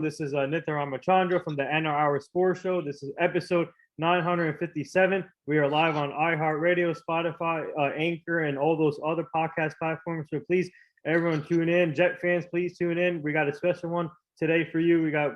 This is Nitya Ramachandra from the NR Sports Show. This is episode 957. We are live on iHeartRadio, Spotify, Anchor, and all those other podcast platforms. So please, everyone, tune in. Jet fans, please tune in. We got a special one today for you. We got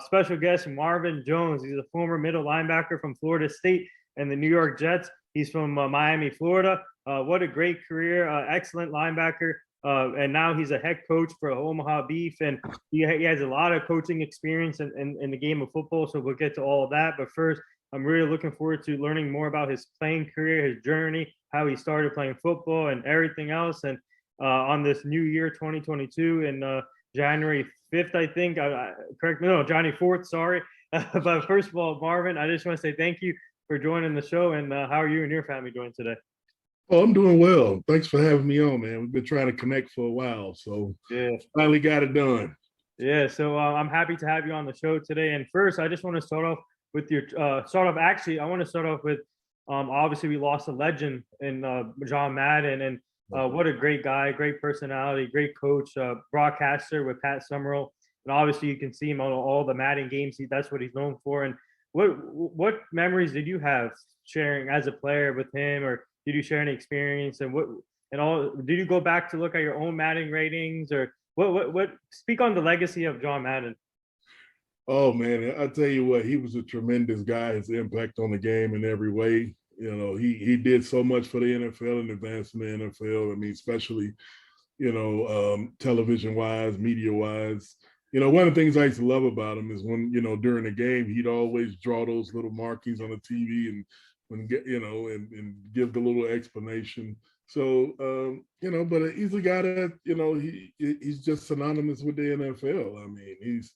special guest Marvin Jones. He's a former middle linebacker from Florida State and the New York Jets. He's from Miami, Florida. What a great career. Excellent linebacker. And now he's a head coach for Omaha Beef, and he has a lot of coaching experience in the game of football. So we'll get to all of that. But first, I'm really looking forward to learning more about his playing career, his journey, how he started playing football, and everything else. And on this new year, 2022, and January 5th, I think. Correct me, no, January 4th. Sorry. But first of all, Marvin, I just want to say thank you for joining the show. And how are you and your family doing today? Oh, I'm doing well. Thanks for having me on, man. We've been trying to connect for a while, so finally got it done. Yeah, so I'm happy to have you on the show today. And first, I just want to start off with your Actually, I want to start off with obviously we lost a legend in John Madden, and what a great guy, great personality, great coach, broadcaster with Pat Summerall, and obviously you can see him on all the Madden games. That's what he's known for. And what memories did you have sharing as a player with him, or did you share any experience, and did you go back to look at your own Madden ratings, or what speak on the legacy of John Madden? Oh man, I tell you what, he was a tremendous guy. His impact on the game in every way. You know, he did so much for the NFL and advancement in the NFL. I mean, especially, television wise, media wise. You know, one of the things I used to love about him is when, during the game, he'd always draw those little markings on the TV and and give the little explanation. So, but he's a guy that, he's just synonymous with the NFL. I mean, he's,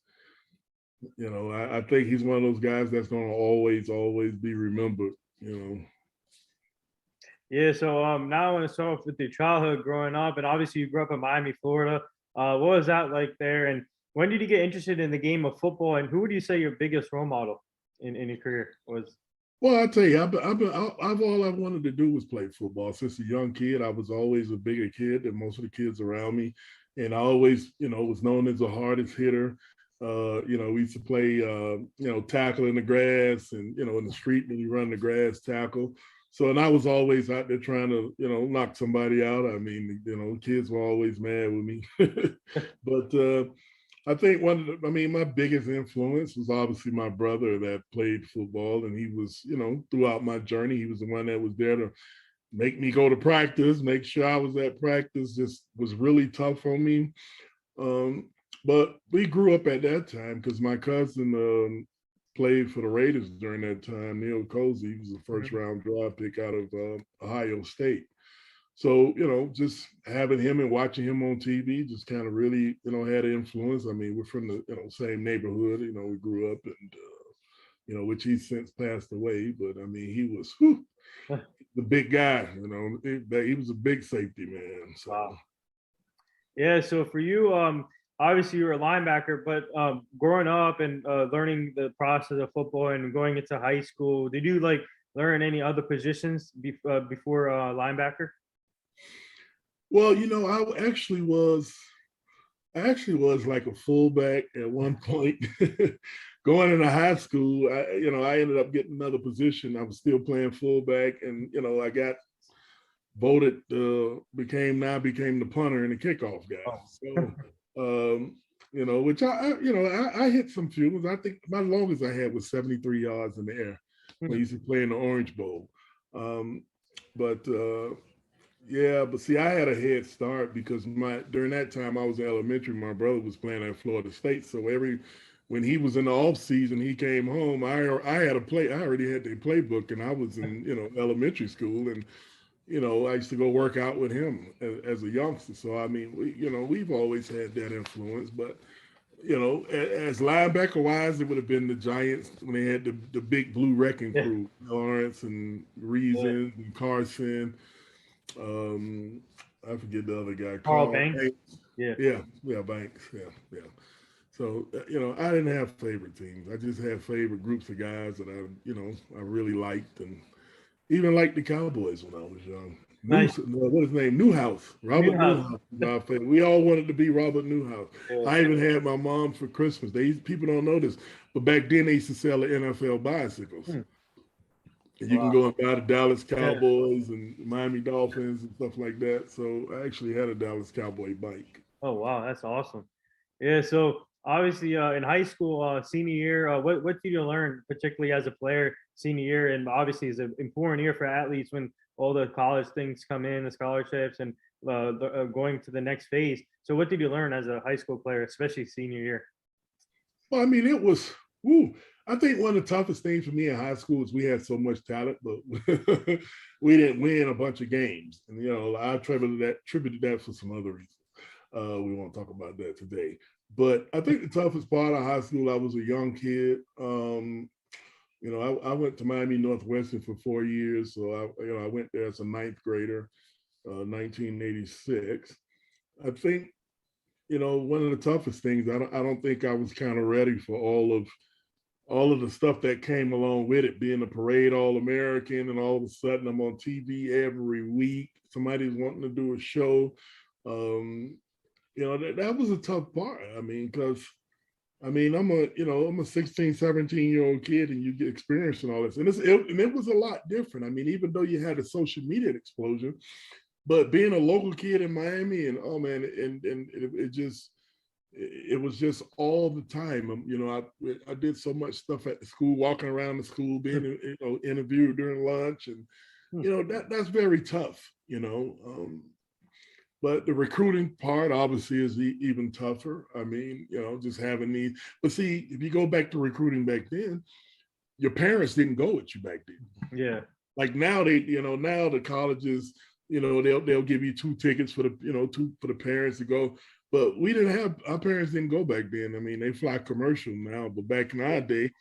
I think he's one of those guys that's going to always be remembered, Yeah, so now I want to start off with your childhood growing up, and obviously you grew up in Miami, Florida. What was that like there, and when did you get interested in the game of football, and who would you say your biggest role model in your career was? Well, I tell you, I've all I wanted to do was play football since a young kid. I was always a bigger kid than most of the kids around me, and I always, was known as the hardest hitter. We used to play, tackle in the grass, and in the street when you run the grass tackle. So, and I was always out there trying to, knock somebody out. I mean, kids were always mad with me, but. I think my biggest influence was obviously my brother that played football, and he was, throughout my journey, he was the one that was there to make me go to practice, make sure I was at practice, just was really tough on me. But we grew up at that time because my cousin played for the Raiders during that time. Neil Cozy, he was a first round draft pick out of Ohio State. So, just having him and watching him on TV just kind of really, had an influence. I mean, we're from the, same neighborhood, we grew up and, which he's since passed away. But I mean, he was the big guy, he was a big safety man. So. Wow. Yeah. So for you, obviously you were a linebacker, but growing up and learning the process of football and going into high school, did you learn any other positions before linebacker? Well, I actually was like a fullback at one point. Going into high school, I ended up getting another position. I was still playing fullback, and I got voted became the punter and the kickoff guy. So, which I hit some few. I think my longest I had was 73 yards in the air when I used to play in the Orange Bowl. But see, I had a head start because during that time I was in elementary. My brother was playing at Florida State, so when he was in the off season, he came home. I already had the playbook, and I was in elementary school, and I used to go work out with him as a youngster. So I mean, we've always had that influence, but. As linebacker wise, it would have been the Giants when they had the big blue wrecking crew, Lawrence and Reason and Carson. I forget the other guy. Carl Banks. Yeah, Banks. Yeah. So I didn't have favorite teams. I just had favorite groups of guys that I really liked, and even liked the Cowboys when I was young. Nice. What is his name? Newhouse. Robert Newhouse. Newhouse is our favorite. We all wanted to be Robert Newhouse. Yeah. I even had my mom for Christmas. People don't know this, but back then they used to sell the NFL bicycles. Hmm. And you can Wow. go and buy the Dallas Yeah. Cowboys and Miami Dolphins and stuff like that. So I actually had a Dallas Cowboy bike. Oh wow, that's awesome. Yeah. So obviously, in high school, senior year, what did you learn, particularly as a player, senior year, and obviously it's an important year for athletes when all the college things come in, the scholarships, and going to the next phase. So what did you learn as a high school player, especially senior year? Well, I mean, it was, woo. I think one of the toughest things for me in high school is we had so much talent, but we didn't win a bunch of games. And, I attributed that for some other reasons. We won't talk about that today. But I think the toughest part of high school, I was a young kid. I went to Miami Northwestern for 4 years. So I went there as a ninth grader, 1986. I think, one of the toughest things, I don't think I was kind of ready for all of the stuff that came along with it, being a parade All-American, and all of a sudden I'm on TV every week. Somebody's wanting to do a show. That was a tough part. I mean, because I'm a 16, 17-year-old kid, and you get experiencing all this. And it was a lot different. I mean, even though you had a social media explosion, but being a local kid in Miami, and oh man, and it was just all the time. I did so much stuff at the school, walking around the school, being interviewed during lunch, and that's very tough. But the recruiting part obviously is even tougher. I mean, just having these. But see, if you go back to recruiting back then, your parents didn't go with you back then. Yeah. Like now now the colleges, they'll give you 2 tickets for the parents to go. But our parents didn't go back then. I mean, they fly commercial now, but back in our day,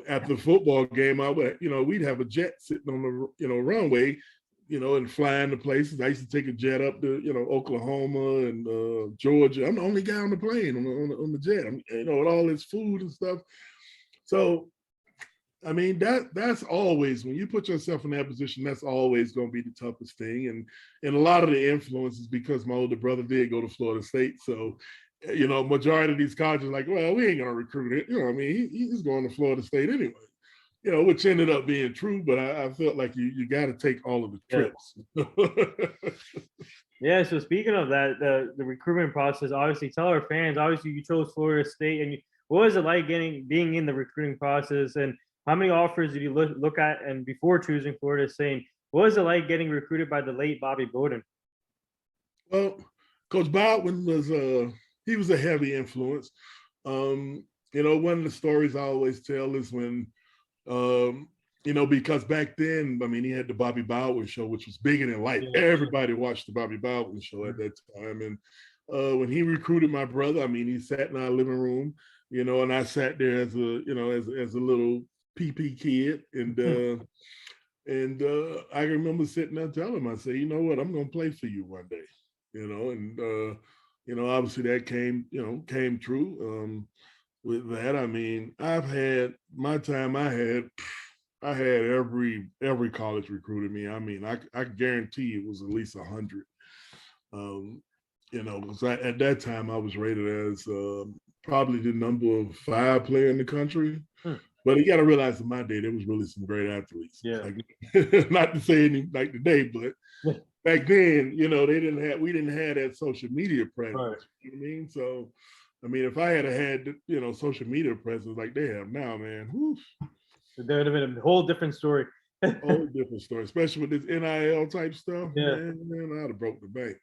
after the football game, we'd have a jet sitting on the, runway, and flying to places. I used to take a jet up to, Oklahoma and Georgia. I'm the only guy on the plane on the jet, with all this food and stuff. So, I mean, that's always, when you put yourself in that position, that's always going to be the toughest thing. And a lot of the influence is because my older brother did go to Florida State. So, majority of these colleges are like, well, we ain't going to recruit it. He's going to Florida State anyway, which ended up being true. But I felt like you got to take all of the trips. Yeah. So speaking of that, the recruitment process, obviously tell our fans, obviously you chose Florida State, and what was it like being in the recruiting process, and how many offers did you look at, and before choosing Florida State, what was it like getting recruited by the late Bobby Bowden? Well, Coach Bowden he was a heavy influence. One of the stories I always tell is when, because back then, I mean, he had the Bobby Bowden show, which was bigger than life. Yeah. Everybody watched the Bobby Bowden show at that time. And when he recruited my brother, I mean, he sat in our living room, and I sat there as a little PP kid. And I remember sitting there telling him, I said, you know what, I'm going to play for you one day, obviously that came true. With that, I mean, I've had my time. I had every college recruited me. I mean, I guarantee it was at least 100. Because at that time I was rated as probably the number 5 player in the country. But you got to realize in my day, there was really some great athletes. Yeah. Like, not to say anything like today, but back then, we didn't have that social media presence. Right. You know what I mean? So, I mean, if I had social media presence like they have now, man, whew, there would have been a whole different story. Whole different story, especially with this NIL type stuff. Yeah. Man, I'd have broke the bank.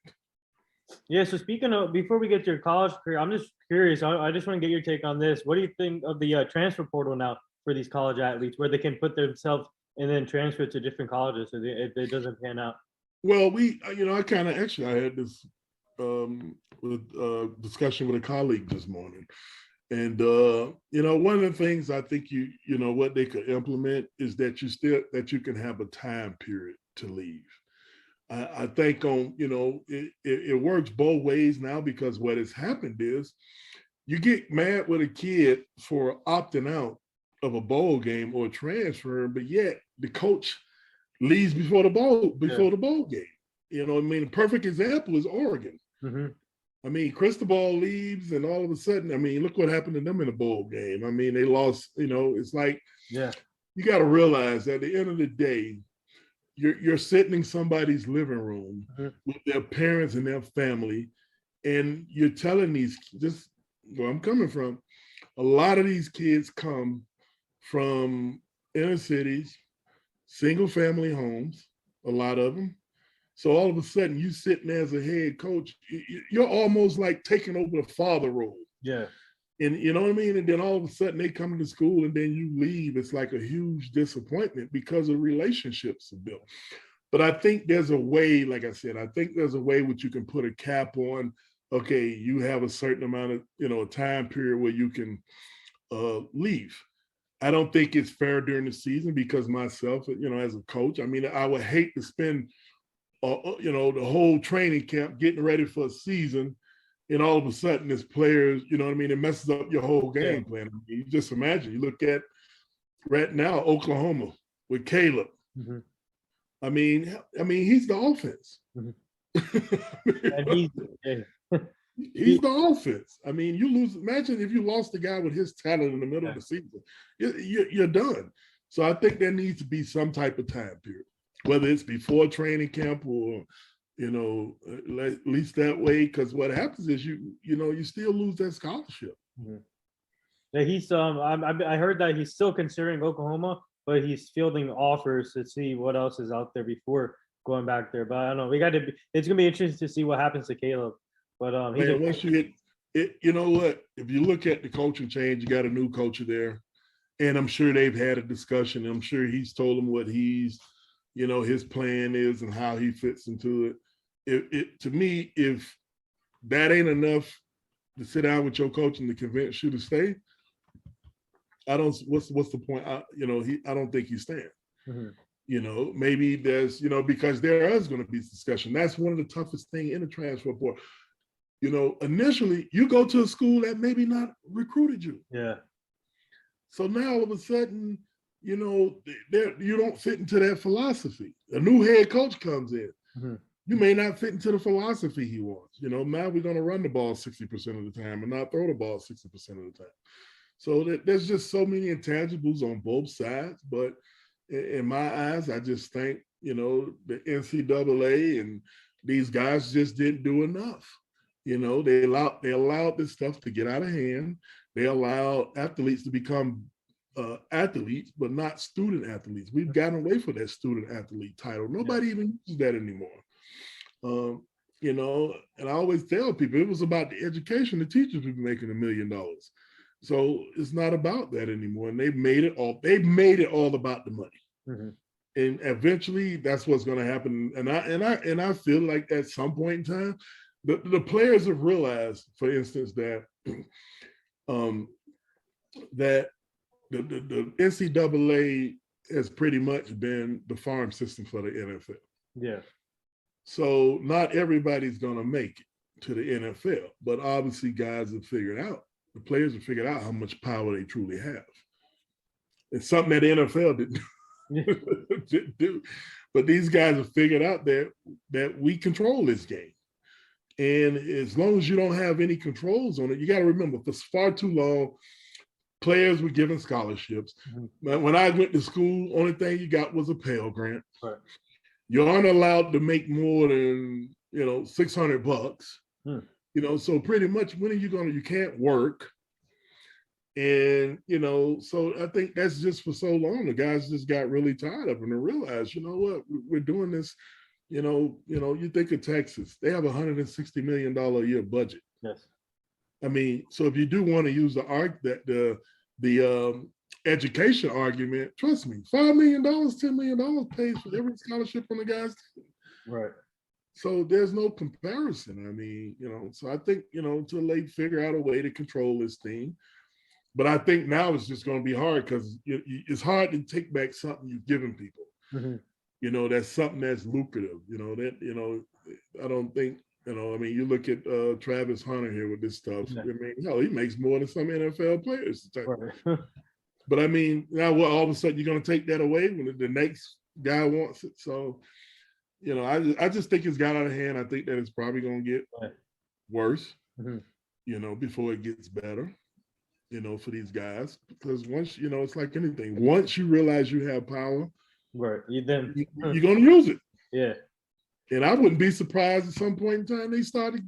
Yeah, so speaking of, before we get to your college career, I'm just curious. I just want to get your take on this. What do you think of the transfer portal now for these college athletes, where they can put themselves and then transfer to different colleges if it doesn't pan out? Well, I had this discussion with a colleague this morning. And, one of the things I think what they could implement is that you can have a time period to leave. I think it works both ways now, because what has happened is you get mad with a kid for opting out of a bowl game or transfer, but yet the coach leaves before the bowl game. You know, I mean, a perfect example is Oregon. Mm-hmm. I mean, Cristobal leaves, and all of a sudden, I mean, look what happened to them in the bowl game. I mean, they lost. You know, it's like, you got to realize at the end of the day, you're sitting in somebody's living room with their parents and their family, and you're telling these, just where I'm coming from, a lot of these kids come from inner cities, single family homes, a lot of them. So all of a sudden, you sitting there as a head coach, you're almost like taking over the father role. Yeah. And you know what I mean? And then all of a sudden they come to school and then you leave. It's like a huge disappointment because of relationships are built. But I think there's a way, like I said, I think there's a way which you can put a cap on. Okay, you have a certain amount of, you know, a time period where you can leave. I don't think it's fair during the season because myself, you know, as a coach, I mean, I would hate to spend you know, the whole training camp getting ready for a season, and all of a sudden this players, you know what I mean, it messes up your whole game plan. I mean, you just imagine, you look at right now Oklahoma with Caleb. Mm-hmm. I mean, he's the offense. Mm-hmm. And he's the offense. I mean, you lose. Imagine if you lost a guy with his talent in the middle of the season, you're done. So I think there needs to be some type of time period, whether it's before training camp or, you know, at least that way. Because what happens is you still lose that scholarship. Mm-hmm. Yeah, he's I heard that he's still considering Oklahoma, but he's fielding offers to see what else is out there before going back there. But I don't know. It's gonna be interesting to see what happens to Caleb. But once you get it, you know what? If you look at the coaching change, you got a new coach there, and I'm sure they've had a discussion. I'm sure he's told them what his plan is and how he fits into it. To me, if that ain't enough to sit down with your coach and to convince you to stay, what's the point? I don't think he's staying. Mm-hmm. You know, maybe there's, because there is going to be discussion. That's one of the toughest things in the transfer portal. You know, initially you go to a school that maybe not recruited you. Yeah. So now all of a sudden, you don't fit into that philosophy. A new head coach comes in. Mm-hmm. You may not fit into the philosophy he wants. You know, now we're going to run the ball 60% of the time and not throw the ball 60% of the time. So there's just so many intangibles on both sides. But in my eyes, I just think, the NCAA and these guys just didn't do enough. You know, they allowed this stuff to get out of hand. They allowed athletes to become athletes, but not student athletes. We've gotten away from that student athlete title. Nobody even uses that anymore. And I always tell people it was about the education. The teachers were making $1 million. So it's not about that anymore. And they've made it all about the money. Mm-hmm. And eventually that's what's going to happen. And I feel like at some point in time, the players have realized, for instance, that that the NCAA has pretty much been the farm system for the NFL. Yeah. So not everybody's going to make it to the NFL, but obviously the players have figured out how much power they truly have. It's something that the NFL didn't do. But these guys have figured out that we control this game. And as long as you don't have any controls on it, you got to remember, for far too long, players were given scholarships. Mm-hmm. When I went to school, only thing you got was a Pell Grant. Right. You aren't allowed to make more than, $600. So pretty much you can't work. And, so I think that's just for so long, the guys just got really tired of it and realized, what, we're doing this. You think of Texas, they have $160 million a year budget. Yes. I mean, so if you do want to use the education argument, trust me, $5 million, $10 million pays for every scholarship on the guys' team. Right. So there's no comparison. I mean, so I think, until they figure out a way to control this thing. But I think now it's just going to be hard because it's hard to take back something you've given people. Mm-hmm. That's something that's lucrative, I don't think, you look at Travis Hunter here with this stuff. Yeah. I mean, he makes more than some NFL players. Right. But I mean, now all of a sudden you're going to take that away when the next Guy wants it. So, I just think it's got out of hand. I think that it's probably going to get worse, before it gets better, for these guys. Because once, it's like anything. Once you realize you have power, right, you're going to use it. Yeah. And I wouldn't be surprised at some point in time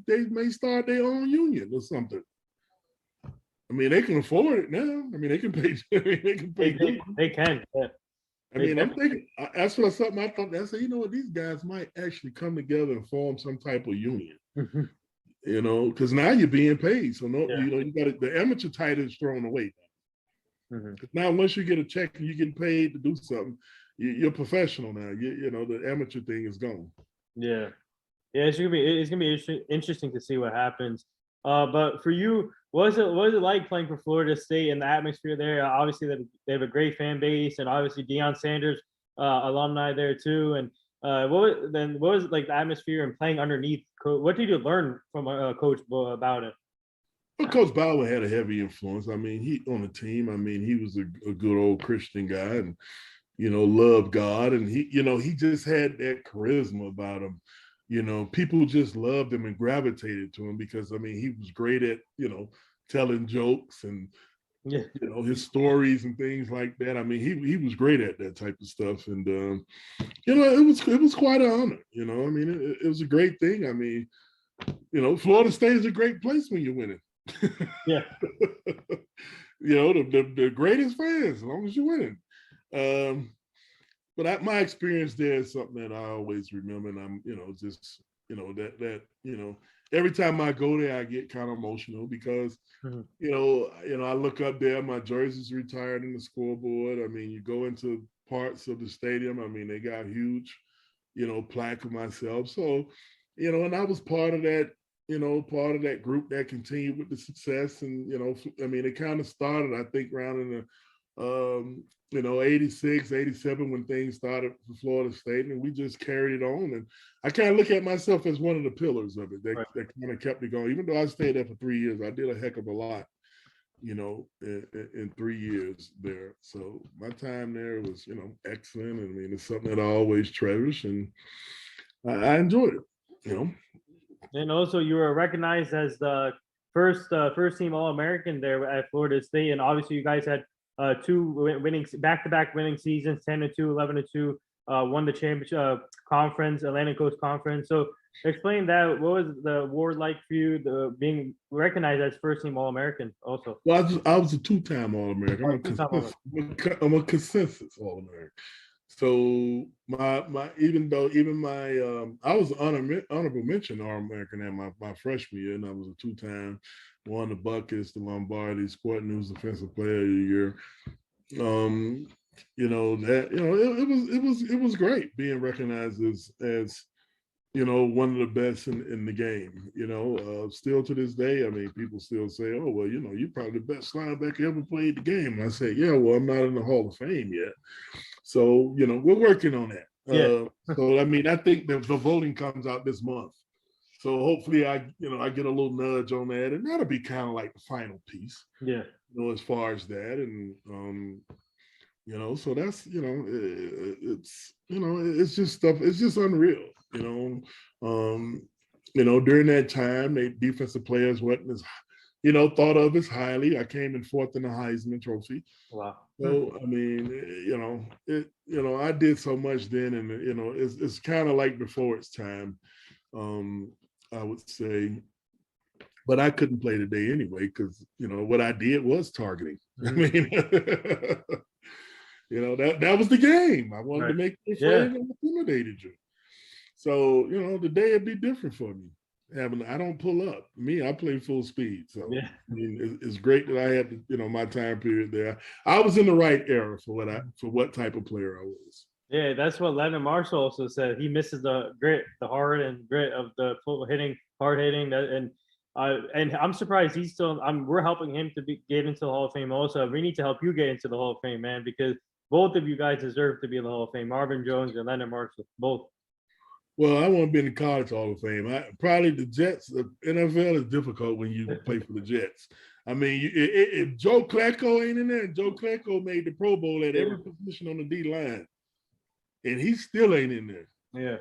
they may start their own union or something. I mean, they can afford it now. I mean, they can pay. They can. Yeah. I mean, I'm thinking that's what something I thought. I said, what, these guys might actually come together and form some type of union. Because now you're being paid. So you got the amateur title is thrown away. Now, once you get a check and you get paid to do something, you're professional now. The amateur thing is gone. Yeah, it's gonna be interesting to see what happens. But for you, what was it like playing for Florida State and the atmosphere there? Obviously, they have a great fan base, and obviously Deion Sanders, alumni there too. And what was like the atmosphere and playing underneath? What did you learn from Coach Bowden? Well, Coach Bauer had a heavy influence. I mean, he on the team. I mean, he was a good old Christian guy, and loved God, and he just had that charisma about him. People just loved him and gravitated to him because he was great at telling jokes and his stories and things like that. I mean, he was great at that type of stuff, and it was quite an honor. It was a great thing. I mean, Florida State is a great place when you're winning. Yeah. The greatest fans as long as you're winning. But my experience there is something that I always remember, and I'm, every time I go there, I get kind of emotional because, I look up there, my jersey's retired in the scoreboard. I mean, you go into parts of the stadium. I mean, they got huge, plaque of myself. So, and I was part of that, part of that group that continued with the success. And, it kind of started, I think, around in the, 86, 87 when things started for Florida State, and we just carried it on. And I kind of look at myself as one of the pillars of it that kind of kept it going. Even though I stayed there for 3 years, I did a heck of a lot, in 3 years there. So my time there was, excellent. I mean, it's something that I always cherish, and I enjoyed it, And also, you were recognized as the first team All-American there at Florida State, and obviously you guys had two back-to-back winning seasons, 10-2, 11-2, won the championship conference, Atlantic Coast Conference. So explain that. What was the award like for you, being recognized as first team All-American also? Well, I was a two-time All-American. I'm a consensus All-American. So I was honorable mention All-American at my freshman year, and I was a two-time, won the Buckets, the Lombardi, Sport News Defensive Player of the Year. It was great being recognized as one of the best in the game. Still to this day, I mean, people still say, "Oh, well, you're probably the best linebacker ever played the game." And I say, "Yeah, well, I'm not in the Hall of Fame yet." So, we're working on that. So, I mean, I think the voting comes out this month. So hopefully I get a little nudge on that, and that'll be kind of like the final piece. Yeah. As far as that, and so that's it's just stuff. It's just unreal. During that time, the defensive players wasn't as thought of as highly. I came in fourth in the Heisman Trophy. Wow. So I mean, I did so much then, and it's kind of like before its time. I would say, but I couldn't play today anyway because what I did was targeting. I mean, that was the game. I wanted to make you afraid and intimidated you. So today it'd be different for me. I don't pull up. I play full speed. So I mean, it's great that I had my time period there. I was in the right era for what type of player I was. Yeah, that's what Leonard Marshall also said. He misses the grit, the hard and grit of the hard hitting, and I'm surprised he's still. We're helping him to get into the Hall of Fame. Also, we need to help you get into the Hall of Fame, man, because both of you guys deserve to be in the Hall of Fame. Marvin Jones and Leonard Marshall, both. Well, I want to be in the College Hall of Fame. Probably the Jets. The NFL is difficult when you play for the Jets. I mean, if Joe Klecko ain't in there, Joe Klecko made the Pro Bowl at every position on the D line. and he still ain't in there. Yeah.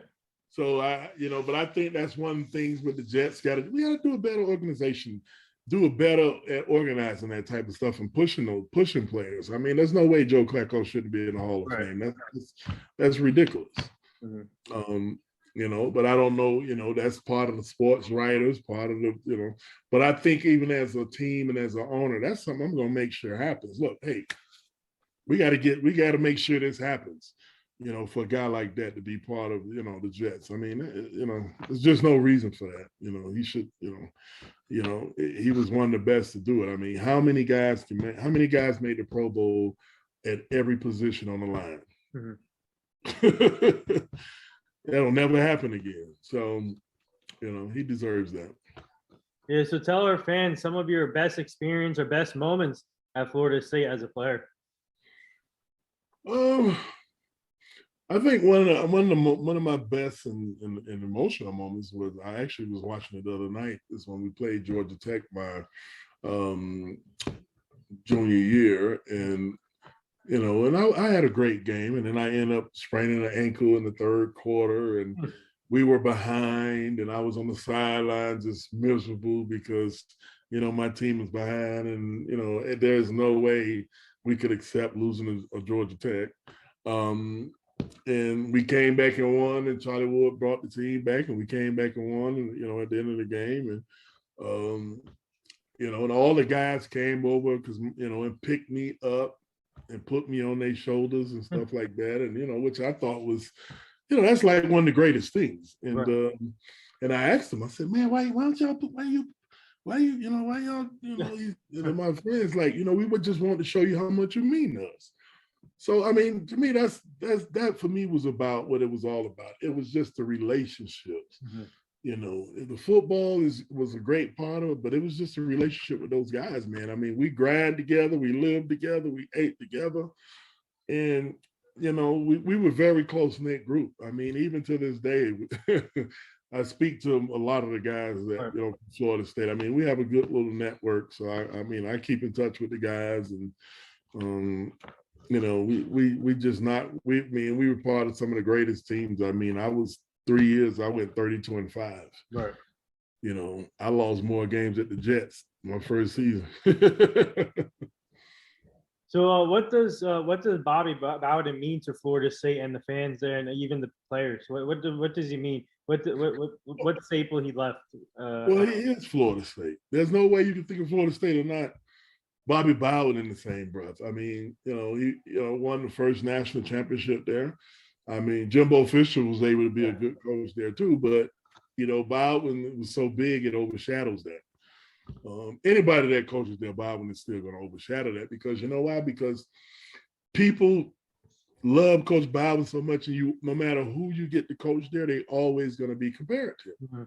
So but I think that's one of the things with the Jets. We got to do a better organization, do a better at organizing that type of stuff and pushing players. I mean, there's no way Joe Flacco shouldn't be in the Hall of Fame. That's ridiculous. Mm-hmm. But I don't know. That's part of the sports writers, part of the. But I think even as a team and as an owner, that's something I'm going to make sure happens. Look, hey, we got to make sure this happens. For a guy like that to be part of, the Jets. I mean, there's just no reason for that. He should, he was one of the best to do it. I mean, how many guys made the Pro Bowl at every position on the line? Mm-hmm. That'll never happen again. So, he deserves that. Yeah. So tell our fans some of your best experience or best moments at Florida State as a player. I think one of my best and emotional moments was I actually was watching it the other night. Is when we played Georgia Tech my junior year, and I had a great game, and then I ended up spraining an ankle in the third quarter, and we were behind, and I was on the sidelines just miserable because my team was behind, and there's no way we could accept losing to Georgia Tech. And we came back and won, and Charlie Ward brought the team back, and we came back and won, and at the end of the game, and all the guys came over because and picked me up and put me on their shoulders and stuff like that, and which I thought was, that's like one of the greatest things. And right. And I asked them, I said, man, why don't y'all put why y'all my friends, like, we would just want to show you how much you mean to us. So, I mean, to me, that for me was about what it was all about. It was just the relationships. Mm-hmm. The football was a great part of it, but it was just a relationship with those guys, man. I mean, we grind together, we lived together, we ate together. And, we were a very close-knit group. I mean, even to this day, I speak to a lot of the guys that, from Florida State. I mean, we have a good little network. So, I keep in touch with the guys, and, we were part of some of the greatest teams. I mean, I was 3 years, I went 32-5. Right. I lost more games at the Jets my first season. So what does Bobby Bowden mean to Florida State and the fans there, and even the players? What does he mean? What staple he left? Well, he is Florida State. There's no way you can think of Florida State or not Bobby Bowden in the same breath. I mean, he won the first national championship there. I mean, Jimbo Fisher was able to be a good coach there too, but Bowden was so big it overshadows that. Anybody that coaches there, Bowden is still going to overshadow that, because you know why? Because people love Coach Bowden so much, and no matter who you get to coach there, they always going to be comparative. Mm-hmm.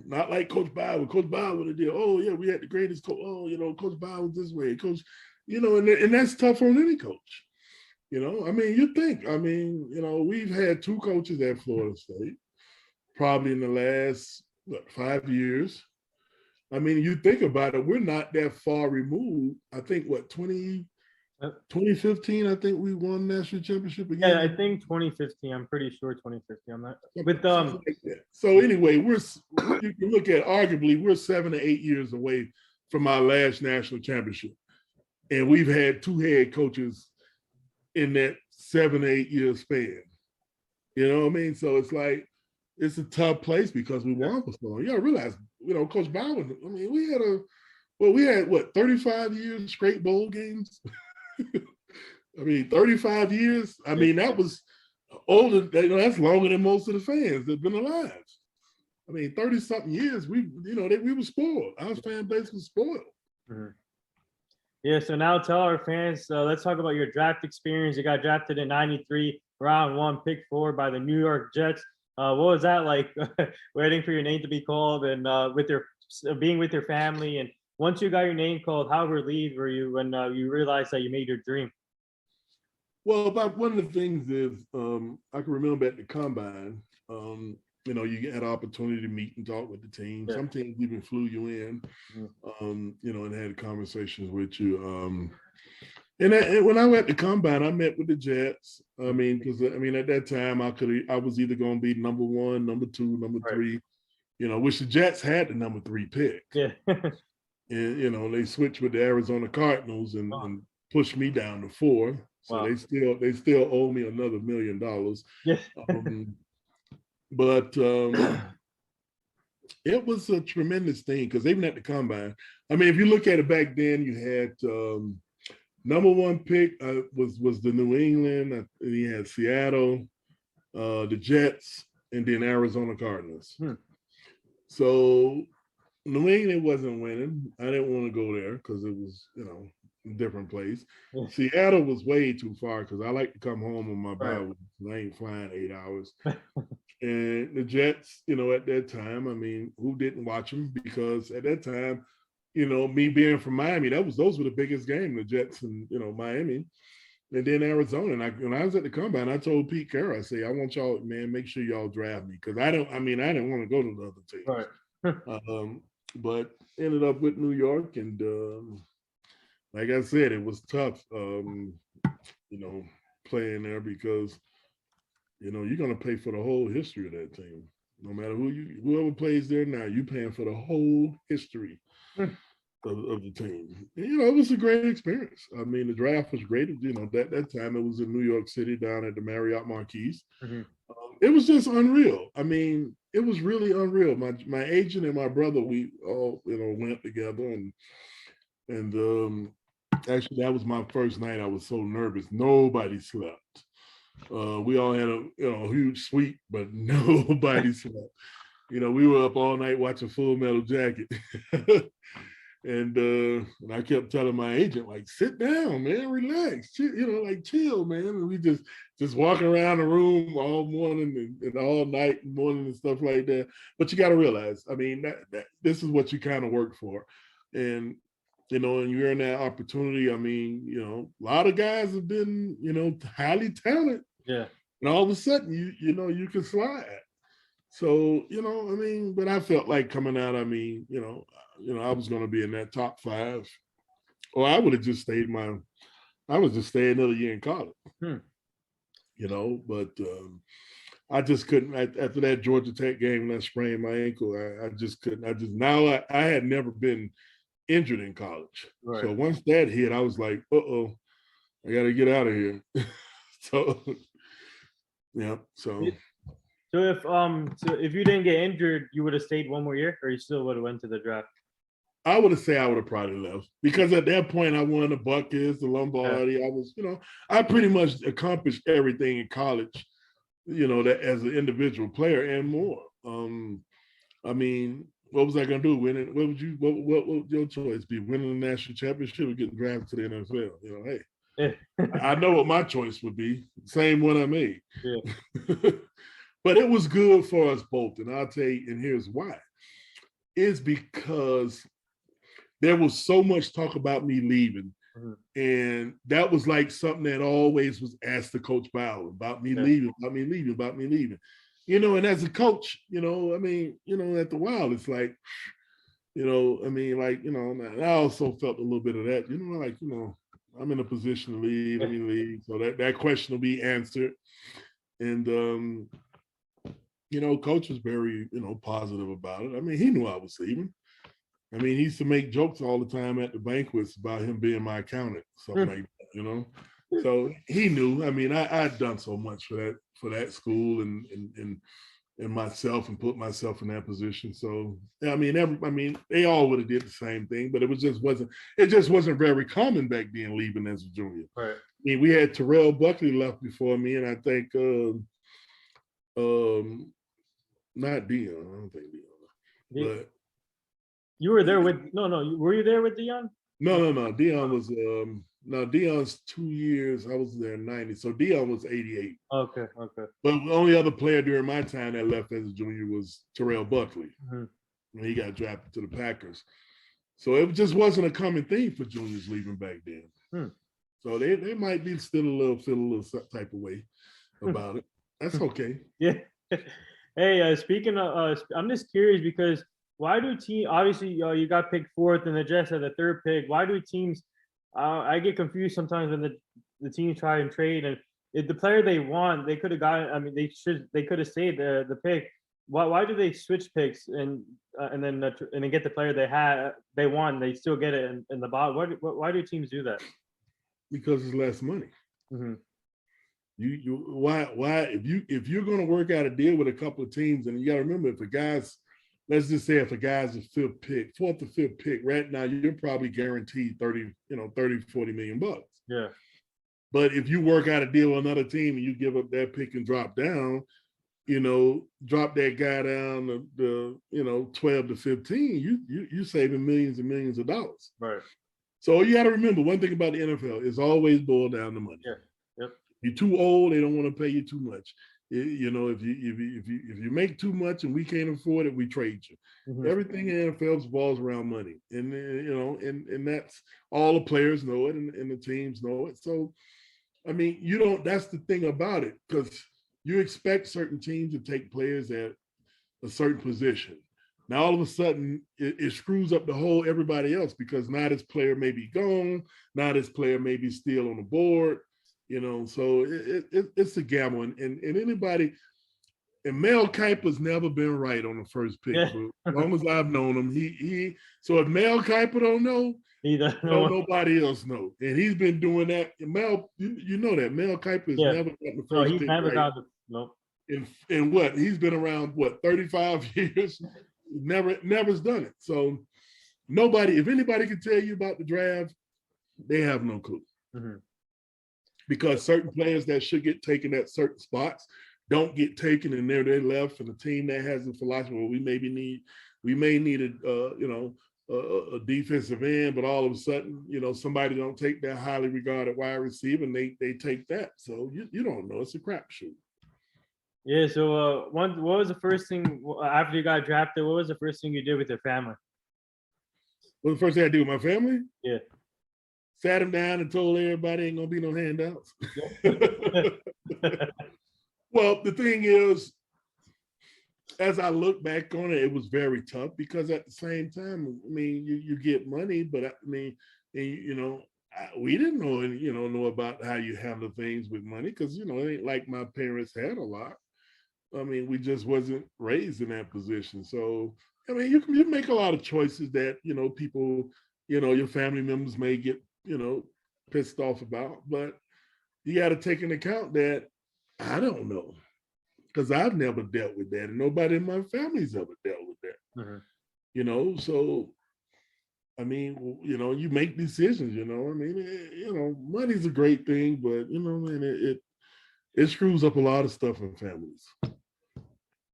Not like Coach Bowden. Coach Bowden would have did, oh, yeah, we had the greatest coach. Oh, Coach Bowden this way. Coach, and that's tough on any coach. I mean, you think, we've had two coaches at Florida State, probably in the last, 5 years. I mean, you think about it, we're not that far removed. I think, 2015, I think we won national championship again. Yeah, I think 2015. I'm pretty sure 2015. I'm not with So anyway, you can look at, arguably, we're 7 to 8 years away from our last national championship, and we've had two head coaches in that 7 to 8 year span. You know what I mean? So it's like, it's a tough place because we won for so long. You gotta realize, Coach Bowden, I mean, we had 35 years straight bowl games. I mean, 35 years. I mean, that was older. That's longer than most of the fans that've been alive. I mean, 30-something years. We were spoiled. Our fan base was spoiled. Mm-hmm. Yeah. So now tell our fans. Let's talk about your draft experience. You got drafted in '93, round 1, pick 4 by the New York Jets. What was that like, waiting for your name to be called, and being with your family? And once you got your name called, how relieved were you when you realized that you made your dream? Well, one of the things is, I can remember at the combine, you had an opportunity to meet and talk with the team. Yeah. Some teams even flew you in, and had conversations with you. And when I went to combine, I met with the Jets. I mean, because at that time I was either going to be number one, number two, number Right. three, which the Jets had the number 3 pick. Yeah. And they switched with the Arizona Cardinals Wow. and pushed me down to 4. So Wow. they still owe me another $1 million. Yeah. But it was a tremendous thing because even at the combine, I mean, if you look at it back then, you had number 1 pick was the New England, and you had Seattle, the Jets, and then Arizona Cardinals. So New England wasn't winning. I didn't want to go there because it was, a different place. Seattle was way too far because I like to come home on my bye. I ain't flying 8 hours. And the Jets, at that time, I mean, who didn't watch them? Because at that time, me being from Miami, those were the biggest game, the Jets and Miami, and then Arizona. And when I was at the combine, I told Pete Carroll, I say, I want y'all, man, make sure y'all draft me because I didn't want to go to the other teams. Right. But ended up with New York, and like I said, it was tough, playing there because you're gonna pay for the whole history of that team. No matter whoever plays there now, you're paying for the whole history of the team. And, it was a great experience. I mean, the draft was great. That time it was in New York City down at the Marriott Marquis. It was just unreal. I mean, it was really unreal. My agent and my brother, we all went together, and actually that was my first night. I was so nervous. Nobody slept. We all had a huge suite, but nobody slept. We were up all night watching Full Metal Jacket. And I kept telling my agent, like, sit down, man, relax, chill, man. And we just walking around the room all morning and all night and morning and stuff like that. But you got to realize, I mean, that this is what you kind of work for. And, and you're in that opportunity. I mean, a lot of guys have been, highly talented. Yeah. And all of a sudden, you can slide. So, I mean, but I felt like coming out, I mean, I was going to be in that top 5, or I would have just stayed another year in college, but I just couldn't, after that Georgia Tech game, when I sprained my ankle, I just couldn't, I had never been injured in college. Right. So once that hit, I was like, I got to get out of here. So, yeah, so. So if you didn't get injured, you would have stayed one more year, or you still would have went to the draft? I would have probably left because at that point I won the Buckets, the Lombardi. Yeah. I was, I pretty much accomplished everything in college, that as an individual player and more. I mean, what was I going to do? Winning? What would your choice be? Winning the national championship or getting drafted to the NFL? Hey, I know what my choice would be. Same one I made. Yeah. But it was good for us both. And I'll tell you, and here's why. It's because there was so much talk about me leaving. And that was like something that always was asked to Coach Bowden about me leaving, about me leaving. And as a coach, I mean, at the Wild, it's like, I mean, like, I also felt a little bit of that, like, I'm in a position to leave, let me leave. So that question will be answered. And, Coach was very, positive about it. I mean, he knew I was leaving. I mean, he used to make jokes all the time at the banquets about him being my accountant, something like that, So he knew. I mean, I'd done so much for that school and myself and put myself in that position. So I mean, they all would have did the same thing, but it just wasn't very common back then leaving as a junior. Right. I mean, we had Terrell Buckley left before me, and I think not Dion. I don't think Dion. But you were there with were you there with Dion? No. Dion was Dion's 2 years. I was there in 90. So Dion was 88. Okay. But the only other player during my time that left as a junior was Terrell Buckley. When he got drafted to the Packers. So it just wasn't a common thing for juniors leaving back then. So they might be still feel a little type of way about it. That's okay. Yeah. Hey, speaking of, I'm just curious because why do teams, obviously you got picked 4th and the Jets had the 3rd pick. Why do teams I get confused sometimes when the teams try and trade, and if the player they want, they could have gotten. I mean, they could have saved the pick. Why do they switch picks and then get the player they want? They still get it in the bottom. Why do teams do that? Because it's less money. Mm-hmm. Why if you're going to work out a deal with a couple of teams, and you got to remember, if a guy's, let's just say if a guy's a fourth or fifth pick, right now you're probably guaranteed 30 40 million bucks. Yeah. But if you work out a deal with another team and you give up that pick and drop down, drop that guy down the 12 to 15, you're saving millions and millions of dollars. Right. So you got to remember, one thing about the NFL is always boiled down to money. Yeah. Yep. You're too old, they don't want to pay you too much. If you make too much and we can't afford it, we trade you. Mm-hmm. Everything in the NFL revolves around money, and and that's all the players know it, and the teams know it. So, I mean, that's the thing about it, because you expect certain teams to take players at a certain position. Now, all of a sudden, it screws up the whole everybody else, because now this player may be gone, now this player may be still on the board. So it's a gamble, and anybody. And Mel Kiper's never been right on the first pick. Yeah. As long as I've known him, so if Mel Kiper don't know, nobody else knows. And he's been doing that. And Mel, you know that Mel Kiper's never gotten the first pick. He's never got it. Nope. And what? He's been around 35 years. Never's done it. So if anybody can tell you about the draft, they have no clue. Mm-hmm. Because certain players that should get taken at certain spots don't get taken, and they're left, and the team that has the philosophy, well, we may need a defensive end, but all of a sudden, somebody don't take that highly regarded wide receiver, and they take that. So you don't know. It's a crapshoot. Yeah. So what was the first thing after you got drafted? What was the first thing you did with your family? What was the first thing I did with my family? Yeah. Sat him down and told everybody ain't gonna be no handouts. Well, the thing is, as I look back on it, it was very tough, because at the same time, I mean, you get money, but I mean, we didn't know about how you handle things with money, because it ain't like my parents had a lot. I mean, we just wasn't raised in that position. So, I mean, you make a lot of choices that people, your family members may get pissed off about, but you got to take into account that I don't know, because I've never dealt with that, and nobody in my family's ever dealt with that. Mm-hmm. So I mean, you make decisions. I mean, money's a great thing, but it screws up a lot of stuff in families.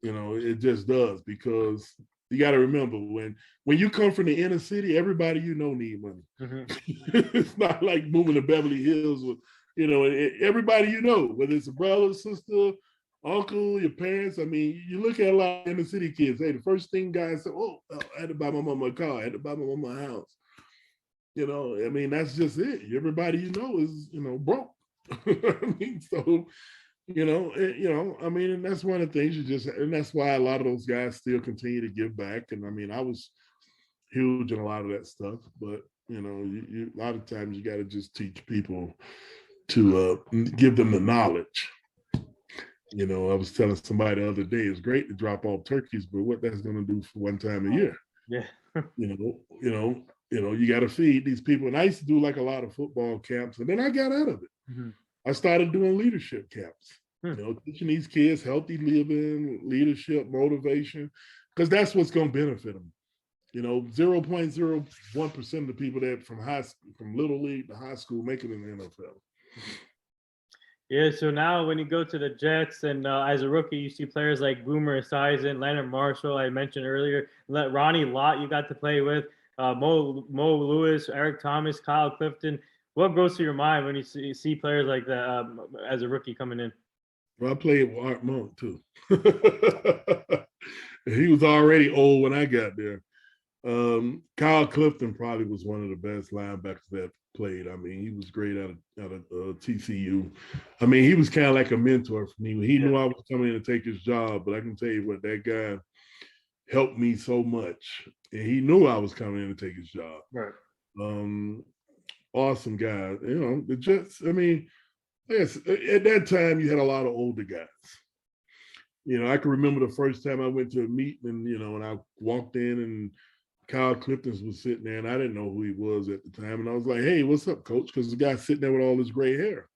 It just does, because you got to remember, when you come from the inner city, everybody need money. Mm-hmm. It's not like moving to Beverly Hills with, everybody whether it's a brother, sister, uncle, your parents. I mean, you look at a lot of inner city kids. Hey, the first thing guys say, I had to buy my mama a car, I had to buy my mama a house. I mean, that's just it. Everybody is, broke. I mean, so, I mean, and that's one of the things and that's why a lot of those guys still continue to give back. And I mean, I was huge in a lot of that stuff, but a lot of times you got to just teach people to give them the knowledge. I was telling somebody the other day, it's great to drop off turkeys, but what that's going to do for one time a year? Yeah. You got to feed these people. And I used to do like a lot of football camps, and then I got out of it. Mm-hmm. I started doing leadership camps, teaching these kids healthy living, leadership, motivation, because that's what's going to benefit them. 0.01% of the people that from little league to high school make it in the NFL. Yeah, so now when you go to the Jets and as a rookie, you see players like Boomer Esiason, Leonard Marshall, I mentioned earlier, Ronnie Lott you got to play with, Mo Lewis, Eric Thomas, Kyle Clifton. What goes through your mind when you see players like that as a rookie coming in? Well, I played with Art Monk too. He was already old when I got there. Kyle Clifton probably was one of the best linebackers that played. I mean, he was great out of TCU. I mean, he was kind of like a mentor for me. He knew I was coming in to take his job, but I can tell you what, that guy helped me so much. And he knew I was coming in to take his job. Right. awesome guys. You know, the Jets, I mean, yes, at that time you had a lot of older guys. You know, I can remember the first time I went to a meeting and, you know, and I walked in and Kyle Clifton was sitting there and I didn't know who he was at the time. And I was like, hey, what's up, coach? Because the guy's sitting there with all this gray hair.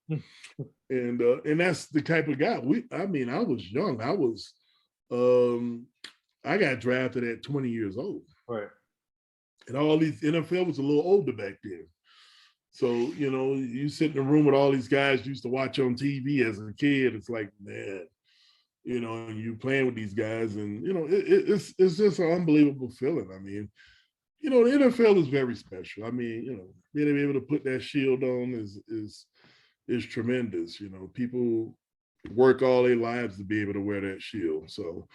And that's the type of guy. I was young. I got drafted at 20 years old. Right. And all these NFL was a little older back then. So, you know, you sit in a room with all these guys you used to watch on TV as a kid. It's like, man, you know, and you playing with these guys, and you know, it's just an unbelievable feeling. I mean, you know, the NFL is very special. I mean, you know, being able to put that shield on is tremendous. You know, people work all their lives to be able to wear that shield. So,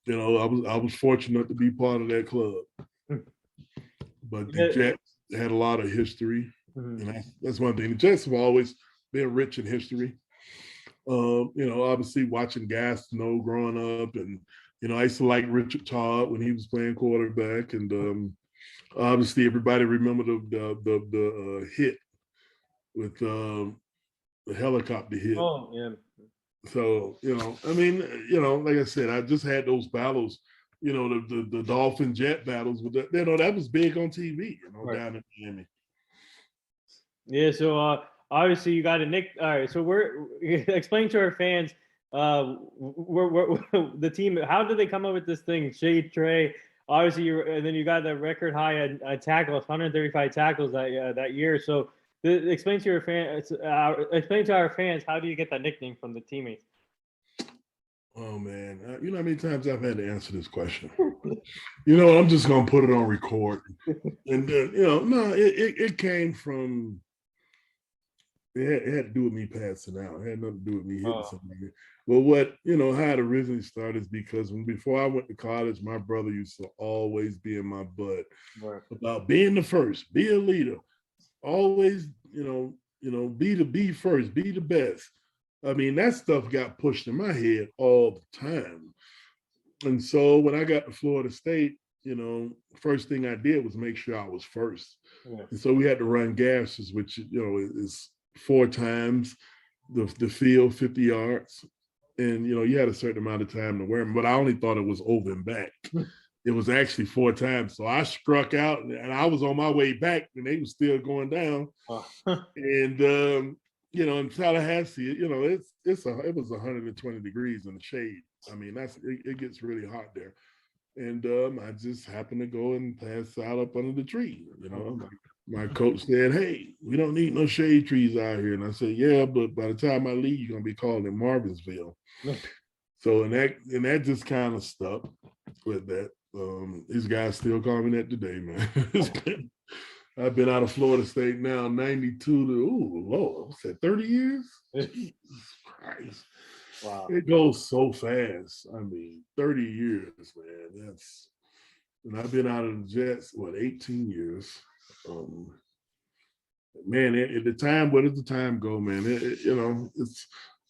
you know, I was fortunate to be part of that club. But the Jets had a lot of history, and that's one thing. The Jets have always been rich in history. You know, obviously watching Gastineau growing up, and you know, I used to like Richard Todd when he was playing quarterback, and obviously everybody remember the hit with the helicopter hit. Oh yeah. So you know, I mean, you know, like I said, I just had those battles. You know, the Dolphin Jet battles with that. You know, that was big on TV. You know, right. Down in Miami. Yeah. So obviously you got a nick. All right. So explain to our fans. We're the team. How did they come up with this thing? Shade Trey. Obviously, and then you got the record high at tackles, 135 tackles that year. So explain to your fans. Explain to our fans, how do you get that nickname from the teammates? Oh man, you know how many times I've had to answer this question. You know, I'm just gonna put it on record, and you know, no, it came from. It had to do with me passing out. It had nothing to do with me hitting somebody. Well, what, you know, how it originally started is because before I went to college, my brother used to always be in my butt about being the first, be a leader, always, you know, be first, be the best. I mean, that stuff got pushed in my head all the time. And so when I got to Florida State, you know, first thing I did was make sure I was first. Yeah. And so we had to run gashes, which, you know, is 4 times the field, 50 yards. And, you know, you had a certain amount of time to wear them, but I only thought it was over and back. It was actually 4 times. So I struck out and I was on my way back and they were still going down. And, you know, in Tallahassee, you know, it was 120 degrees in the shade. I mean, it gets really hot there. And I just happened to go and pass out up under the tree. You know, my coach said, hey, we don't need no shade trees out here. And I said, yeah, but by the time I leave, you're going to be called in Marvinsville. So, and that just kind of stuck with that. These guys still call me that today, man. I've been out of Florida State now, 92 to, ooh, Lord, what's that, 30 years? Jesus Christ. Wow. It goes so fast. I mean, 30 years, man. And I've been out of the Jets, 18 years. Man, at the time, where did the time go, man? You know,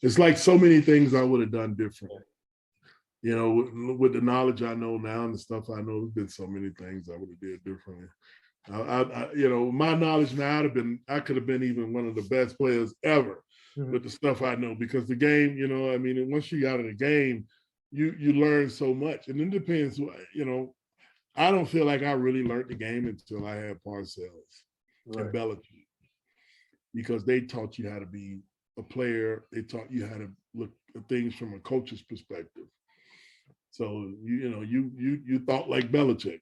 it's like so many things I would have done differently. You know, with the knowledge I know now and the stuff I know, there's been so many things I would have did differently. You know, my knowledge now, I could have been even one of the best players ever with the stuff I know, because the game, you know, I mean, once you got out of the game, you learn so much. And it depends, you know, I don't feel like I really learned the game until I had Parcells and Belichick, because they taught you how to be a player. They taught you how to look at things from a coach's perspective. So, you know, you thought like Belichick.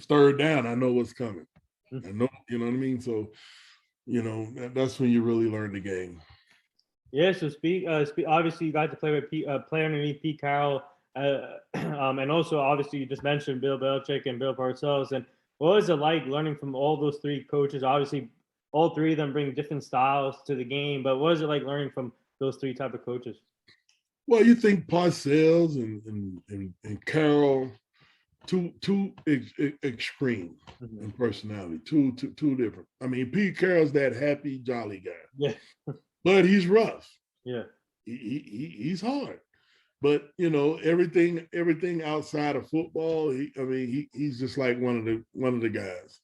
Third down, I know what's coming. I know, you know what I mean? So, you know, that's when you really learn the game. Yeah, so obviously you got to play with play underneath Pete Carroll, and also obviously you just mentioned Bill Belichick and Bill Parcells. And what was it like learning from all those 3 coaches? Obviously, all 3 of them bring different styles to the game, but what was it like learning from those 3 type of coaches? Well, you think Parcells and Carroll, too extreme in personality, too different. I mean, Pete Carroll's that happy, jolly guy. Yeah. But he's rough. Yeah. He's hard. But, you know, everything outside of football, he's just like one of the guys.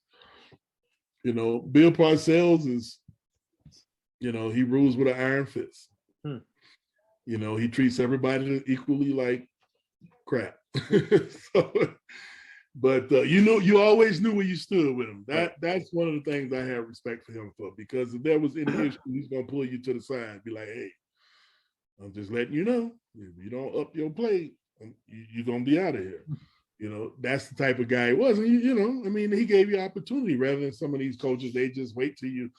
Bill Parcells is, he rules with an iron fist. He treats everybody equally like crap. But you always knew where you stood with him. That's one of the things I have respect for him for, because if there was any issue, he's gonna pull you to the side and be like, "Hey, I'm just letting you know, if you don't up your play, you're gonna be out of here." That's the type of guy he was. And he gave you opportunity rather than some of these coaches. They just wait till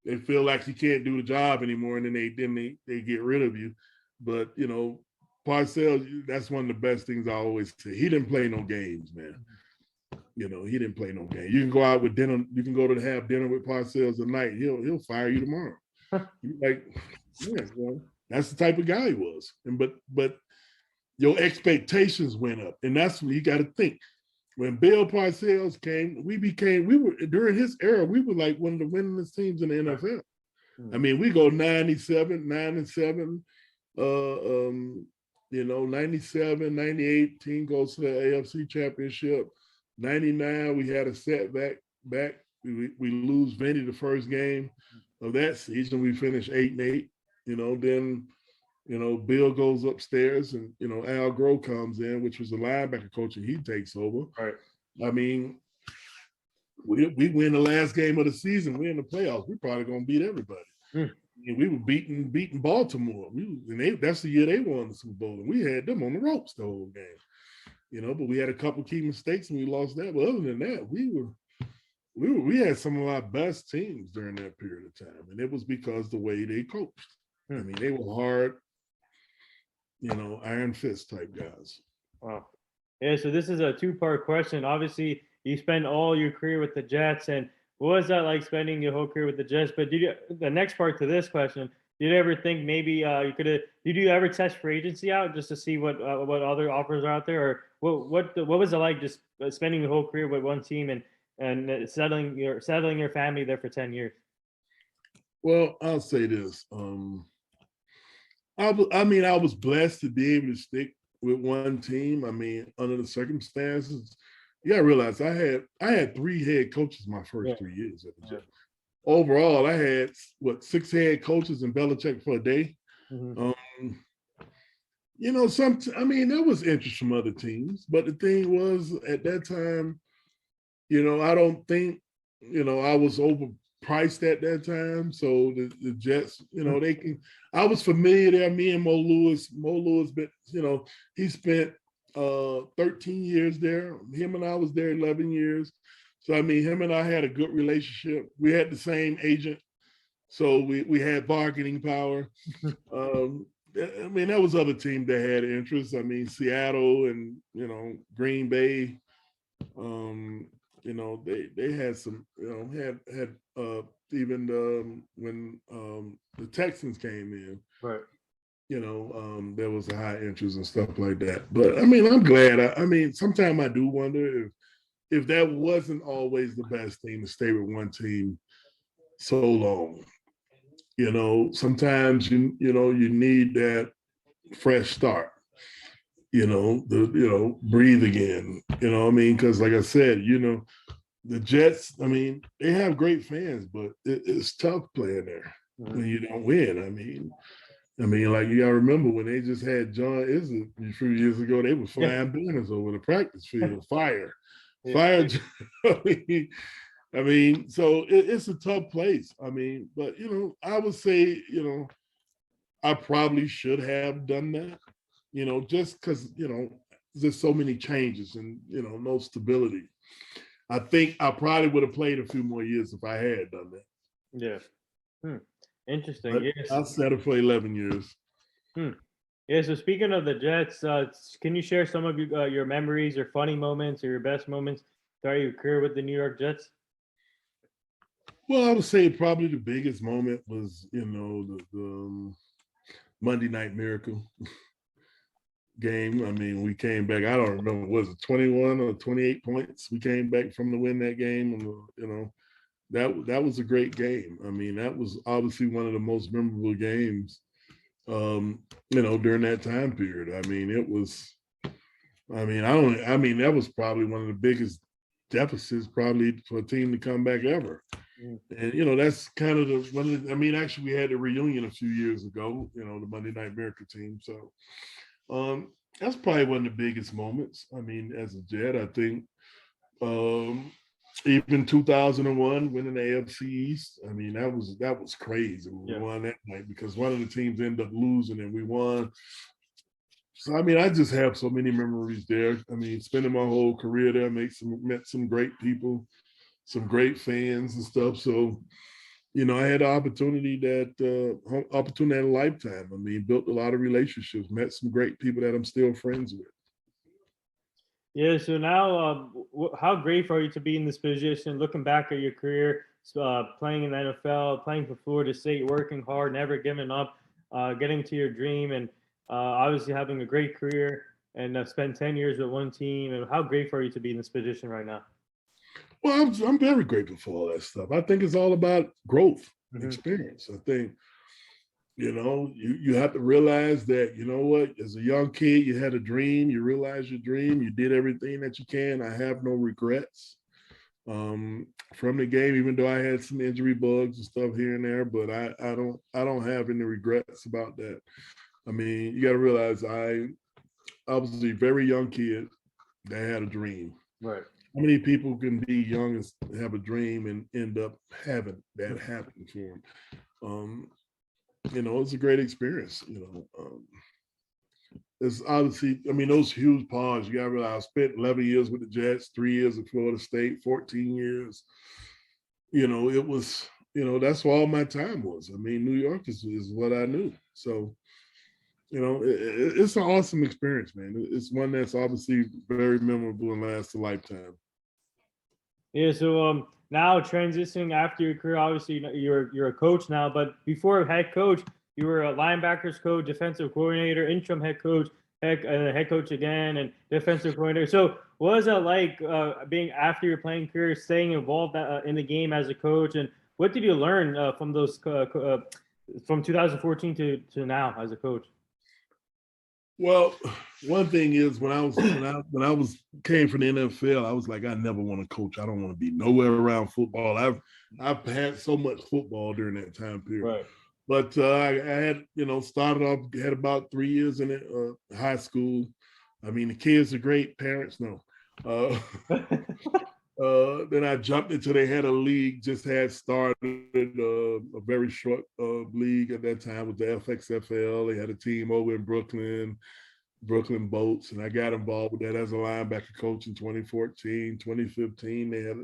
they feel like you can't do the job anymore, and then they get rid of you. But Parcells, that's one of the best things I always say. He didn't play no games, man. He didn't play no game. You can go out with dinner. You can go to have dinner with Parcells tonight. He'll fire you tomorrow. Like, yeah, that's the type of guy he was. But your expectations went up, and that's what you got to think. When Bill Parcells came, we were during his era. We were like one of the winningest teams in the NFL. We go 97, 9-7. 97, 98, team goes to the AFC Championship. 99, we had a setback. We lose Vinny the first game of that season. We finished 8-8. Then Bill goes upstairs, and Al Groh comes in, which was the linebacker coach, and he takes over. Right. We win the last game of the season. We're in the playoffs. We're probably gonna beat everybody. And we were beating Baltimore. That's the year they won the Super Bowl, and we had them on the ropes the whole game. But we had a couple key mistakes and we lost that. But other than that, we had some of our best teams during that period of time, and it was because the way they coached. They were hard, iron fist type guys. Wow. Yeah. So this is a two-part question. Obviously, you spent all your career with the Jets, and what was that like spending your whole career with the Jets? But the next part to this question, did you ever think maybe you could have? Did you ever test free agency out just to see what other offers are out there, or what was it like just spending your whole career with one team and settling your family there for 10 years? Well, I'll say this. I was blessed to be able to stick with one team. Under the circumstances. You gotta realize I had 3 head coaches my first 3 years at the Jets. Overall, I had 6 head coaches in Belichick for a day. There was interest from other teams, but the thing was at that time, I don't think, I was overpriced at that time. So the Jets, I was familiar there. Me and Mo Lewis, but he spent 13 years there. Him and I was there 11 years. So, him and I had a good relationship. We had the same agent. So we had bargaining power. There was other teams that had interest. Seattle and, Green Bay, they had some, had even when the Texans came in. Right. There was a high interest and stuff like that. But I'm glad. Sometimes I do wonder if that wasn't always the best thing to stay with one team so long. Sometimes you need that fresh start. Breathe again. Because like I said, the Jets. They have great fans, but it's tough playing there when you don't win. Like you gotta remember when they just had John Izzo a few years ago, they were flying banners over the practice field. Fire. So it's a tough place. But I would say, I probably should have done that, just because, there's so many changes and, no stability. I think I probably would have played a few more years if I had done that. Yeah. Interesting. But yes. I'll settle for 11 years. Yeah. So speaking of the Jets, can you share some of your memories or funny moments or your best moments throughout your career with the New York Jets? Well, I would say probably the biggest moment was, the Monday Night Miracle game. We came back. I don't remember, was it 21 or 28 points? We came back from to win that game, and that was a great game. That was obviously one of the most memorable games, during that time period. It was. That was probably one of the biggest deficits probably for a team to come back ever. And that's kind of actually we had a reunion a few years ago, the Monday Night Miracle team. So that's probably one of the biggest moments. I mean, as a Jet, I think even 2001 winning the AFC East, I mean, that was crazy. We won that night because one of the teams ended up losing and we won. So, I mean, I just have so many memories there. I mean, spending my whole career there, met some great people, some great fans and stuff. So, I had the opportunity of a lifetime. I mean, built a lot of relationships, met some great people that I'm still friends with. Yeah. So now, how grateful are you to be in this position? Looking back at your career, playing in the NFL, playing for Florida State, working hard, never giving up, getting to your dream, and obviously having a great career and spent 10 years with one team. And how grateful are you to be in this position right now? Well, I'm very grateful for all that stuff. I think it's all about growth, experience. I think, you have to realize that, what, as a young kid, you had a dream, you realized your dream, you did everything that you can. I have no regrets from the game, even though I had some injury bugs and stuff here and there, but I don't have any regrets about that. I mean, you got to realize I was a very young kid that had a dream. Right. How many people can be young and have a dream and end up having that happen for them? It's a great experience. It's obviously, I mean, those huge pause. You got to realize I spent 11 years with the Jets, 3 years at Florida State, 14 years. It was, that's where all my time was. I mean, New York is what I knew. So, it's an awesome experience, man. It's one that's obviously very memorable and lasts a lifetime. Yeah. So now transitioning after your career, obviously you're a coach now, but before head coach, you were a linebackers coach, defensive coordinator, interim head coach, head coach again, and defensive coordinator. So what was it like being after your playing career, staying involved in the game as a coach, and what did you learn from those from 2014 to now as a coach? Well, one thing is when I came from the NFL, I was like, I never want to coach. I don't want to be nowhere around football. I've had so much football during that time period. Right. But I had, started off, had about 3 years in it, high school. I mean, the kids are great. Parents, no. Then I jumped into, they had a league, just had started a very short league at that time with the FXFL. They had a team over in Brooklyn Boats, and I got involved with that as a linebacker coach in 2014, 2015. They had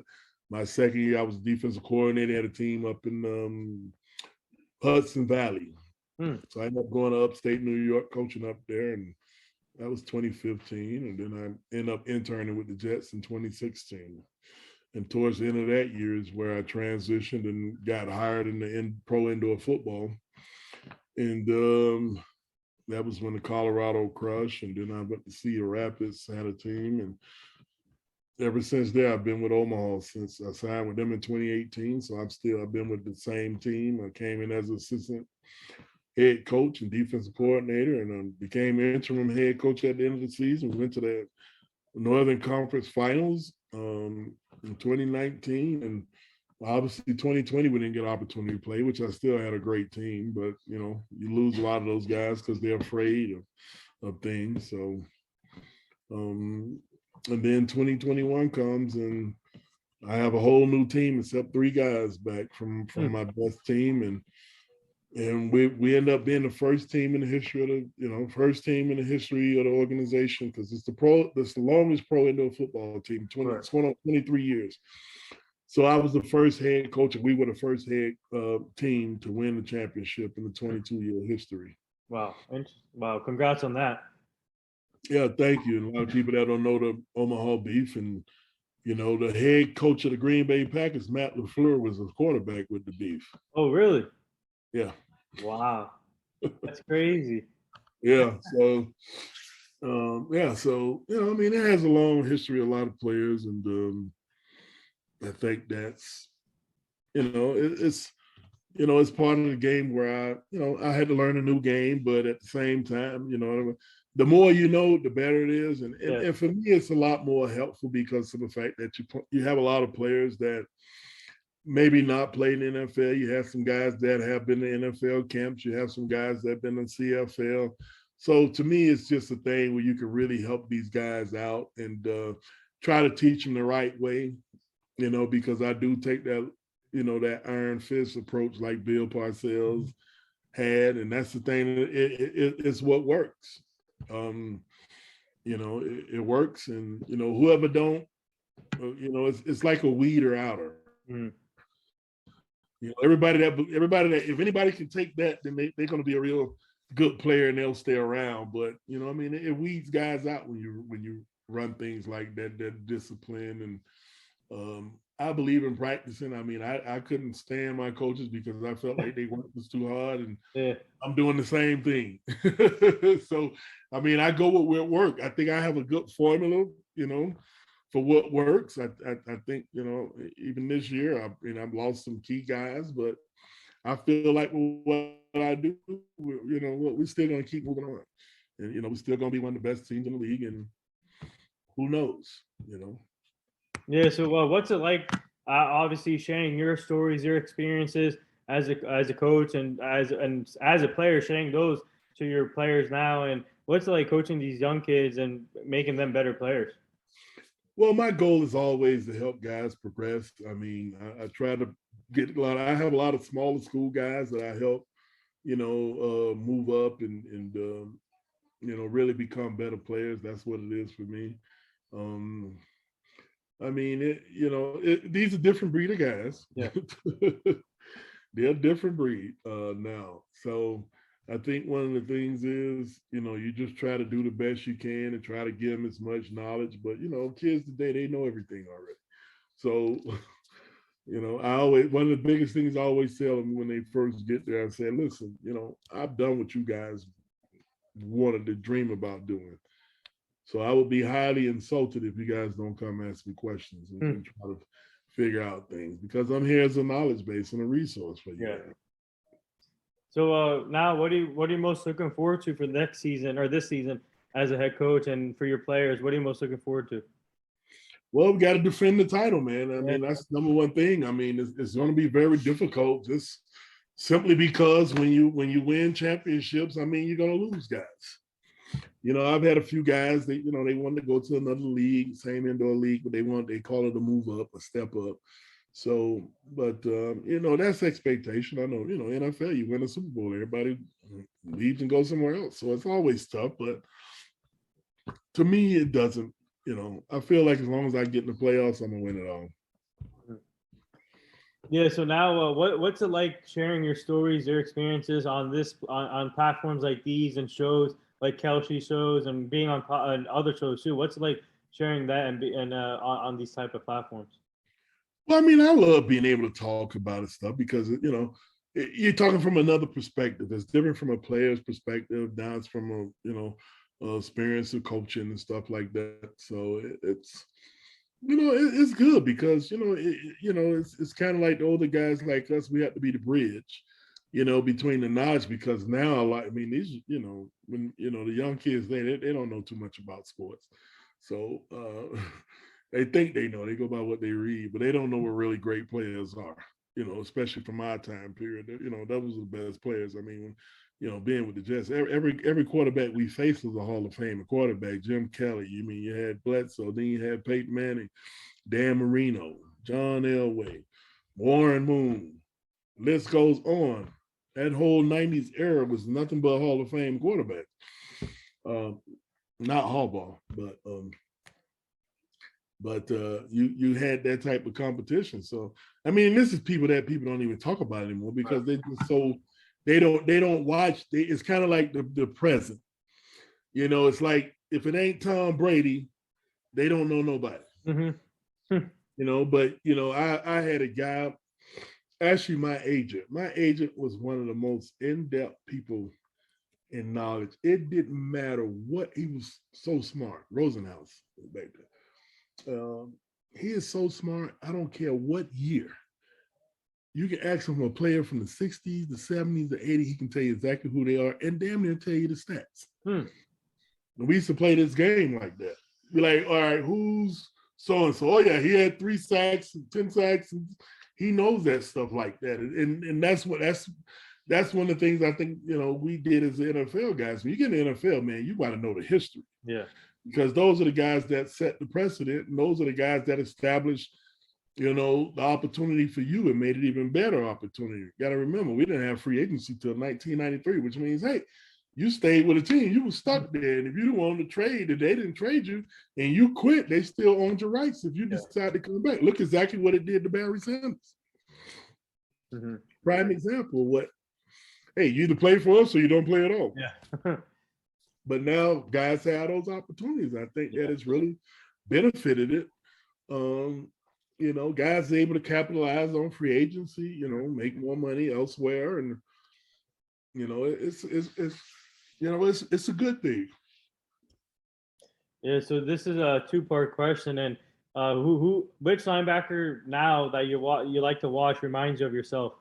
my second year, I was defensive coordinator, had a team up in Hudson Valley. So I ended up going to upstate New York, coaching up there, and that was 2015. And then I ended up interning with the Jets in 2016. And towards the end of that year is where I transitioned and got hired in the pro indoor football. And that was when the Colorado Crush, and then I went to Cedar Rapids, had a team. And ever since there, I've been with Omaha since I signed with them in 2018. So I've been with the same team. I came in as assistant head coach and defensive coordinator, and became interim head coach at the end of the season. We went to the Northern Conference Finals in 2019, and obviously 2020 we didn't get an opportunity to play, which I still had a great team, but you lose a lot of those guys because they're afraid of things. So and then 2021 comes, and I have a whole new team except 3 guys back from my best team, and we end up being the first team in the history of the organization, because it's the longest pro indoor football team. It's going on 23 years. So I was the first head coach, and we were the first head team to win the championship in the 22-year history. Wow! Wow! Congrats on that. Yeah, thank you. And a lot of people that don't know the Omaha Beef, and the head coach of the Green Bay Packers, Matt LaFleur, was a quarterback with the Beef. Oh, really? Yeah. Wow. That's crazy. Yeah. So, So, I mean, it has a long history, a lot of players. And I think that's, it's part of the game where I had to learn a new game, but at the same time, the more you know, the better it is. And, Yeah. and for me, it's a lot more helpful because of the fact that you have a lot of players that maybe not played in the NFL. You have some guys that have been in NFL camps. You have some guys that have been in CFL. So to me, it's just a thing where you can really help these guys out and try to teach them the right way, because I do take that, that iron fist approach like Bill Parcells had. And that's the thing, it's what works. It works. And, whoever don't, it's like a weeder outer. Mm. Everybody that if anybody can take that, then they're going to be a real good player and they'll stay around. But it weeds guys out when you run things like that discipline. And I believe in practicing. I couldn't stand my coaches because I felt like they worked us too hard, and Yeah. I'm doing the same thing. So I go with where it work. I think I have a good formula, for what works. I think, even this year, I've lost some key guys, but I feel like what I do, we're still going to keep moving on. And, we're still going to be one of the best teams in the league. And who knows, Yeah. So what's it like, obviously sharing your stories, your experiences as a coach and as a player, sharing those to your players now, and what's it like coaching these young kids and making them better players? Well, my goal is always to help guys progress. I try to I have a lot of smaller school guys that I help, move up and really become better players. That's what it is for me. These are different breed of guys. Yeah. They're a different breed now. So I think one of the things is, you just try to do the best you can and try to give them as much knowledge. But, kids today, they know everything already. So, one of the biggest things I always tell them when they first get there, I say, listen, I've done what you guys wanted to dream about doing. So I would be highly insulted if you guys don't come ask me questions and try to figure out things, because I'm here as a knowledge base and a resource for you. Yeah. So now, what are you most looking forward to for next season or this season as a head coach, and for your players? What are you most looking forward to? Well, we got to defend the title, man. That's number one thing. It's going to be very difficult, just simply because when you win championships, you're going to lose guys. I've had a few guys that, they wanted to go to another league, same indoor league, but they call it a move up, a step up. So, but, that's expectation. I know, NFL, you win a Super Bowl, everybody leaves and goes somewhere else. So it's always tough, but to me, it doesn't, I feel like as long as I get in the playoffs, I'm going to win it all. Yeah. So now, what's it like sharing your stories, your experiences on platforms like these and shows like Kelsey shows and being on other shows too? What's it like sharing that and on these type of platforms? Well, I love being able to talk about it stuff because, you're talking from another perspective. It's different from a player's perspective. Now it's from experience of coaching and stuff like that. So it's, it's good because, it's kind of like the older guys like us, we have to be the bridge, between the knowledge, because now, these, when, the young kids, they don't know too much about sports. So they think they know, they go by what they read, but they don't know what really great players are, especially from my time period. That was the best players. Being with the Jets, every quarterback we faced was a Hall of Fame quarterback. Jim Kelly, you had Bledsoe, then you had Peyton Manning, Dan Marino, John Elway, Warren Moon. List goes on. That whole 90s era was nothing but Hall of Fame quarterback. Not Harbaugh, but you had that type of competition. So this is people that people don't even talk about anymore because they just so they don't watch. It's kind of like the present. It's like if it ain't Tom Brady, they don't know nobody. Mm-hmm. But I had a guy, actually my agent. My agent was one of the most in-depth people in knowledge. It didn't matter what, he was so smart. Rosenhaus back then. He is so smart. I don't care what year. You can ask him a player from the 60s, the 70s, the 80s. He can tell you exactly who they are and damn near tell you the stats. We used to play this game like that. Be like, all right, who's so and so? Oh yeah, he had 3 sacks and 10 sacks, and he knows that stuff like that. And that's one of the things I think we did as the NFL guys. When you get in the NFL, man, you got to know the history. Yeah. Because those are the guys that set the precedent, and those are the guys that established, the opportunity for you and made it even better opportunity. You got to remember, we didn't have free agency till 1993, which means, hey, you stayed with a team, you were stuck there, and if you didn't want to trade, if they didn't trade you, and you quit, they still owned your rights if you decide to come back. Look exactly what it did to Barry Sanders. Mm-hmm. Prime example of what, hey, you either play for us or you don't play at all. Yeah. But now guys have those opportunities. I think that it's really benefited it. Guys are able to capitalize on free agency, make more money elsewhere. And, it's a good thing. Yeah, so this is a 2-part question. And which linebacker now that you like to watch reminds you of yourself?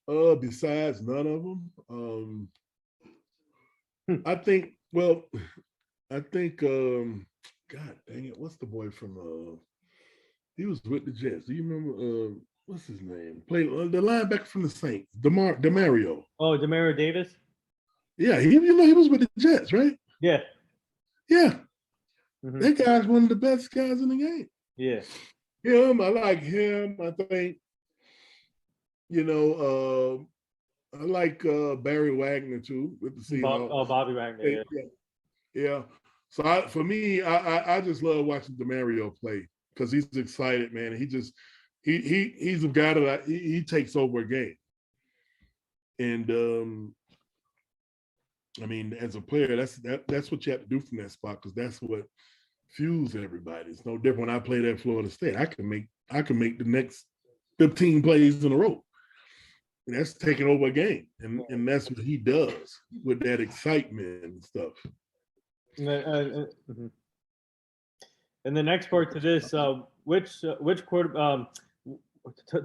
Besides none of them. I think, God dang it, what's the boy from he was with the Jets. Do you remember what's his name? Played the linebacker from the Saints, Demario. Oh, Demario Davis? Yeah, he was with the Jets, right? Yeah. Yeah. Mm-hmm. That guy's one of the best guys in the game. Yeah. Him, I like him. I think, I like Barry Wagner too with the Seahawks. Bobby Wagner. Yeah. So I just love watching Demario play because he's excited, man. He's a guy that he takes over a game. And as a player, that's what you have to do from that spot, because that's what fuels everybody. It's no different when I played at Florida State. I can make the next 15 plays in a row. And that's taking over a game. And that's what he does with that excitement and stuff. Mm-hmm. And the next part to this, which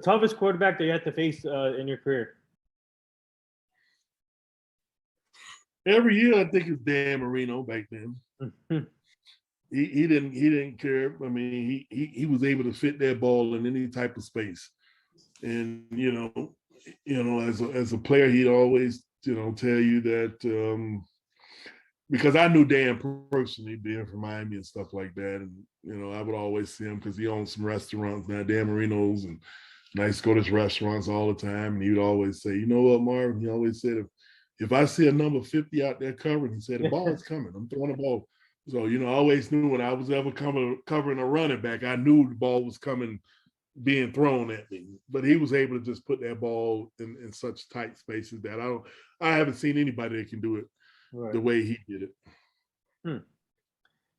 toughest quarterback that you had to face in your career? Every year, I think it's Dan Marino back then. He didn't care. He was able to fit that ball in any type of space. And as a player, he'd always tell you that because I knew Dan personally, being from Miami and stuff like that, and I would always see him because he owned some restaurants now, Dan Marino's, and I used to go to his restaurants all the time, and he would always say, "You know what, Marvin?" He always said, if I see a number 50 out there covering, he said, the ball is coming. I'm throwing the ball. So, I always knew when I was ever covering a running back, I knew the ball was coming, being thrown at me. But he was able to just put that ball in such tight spaces that I haven't seen anybody that can do it the way he did it.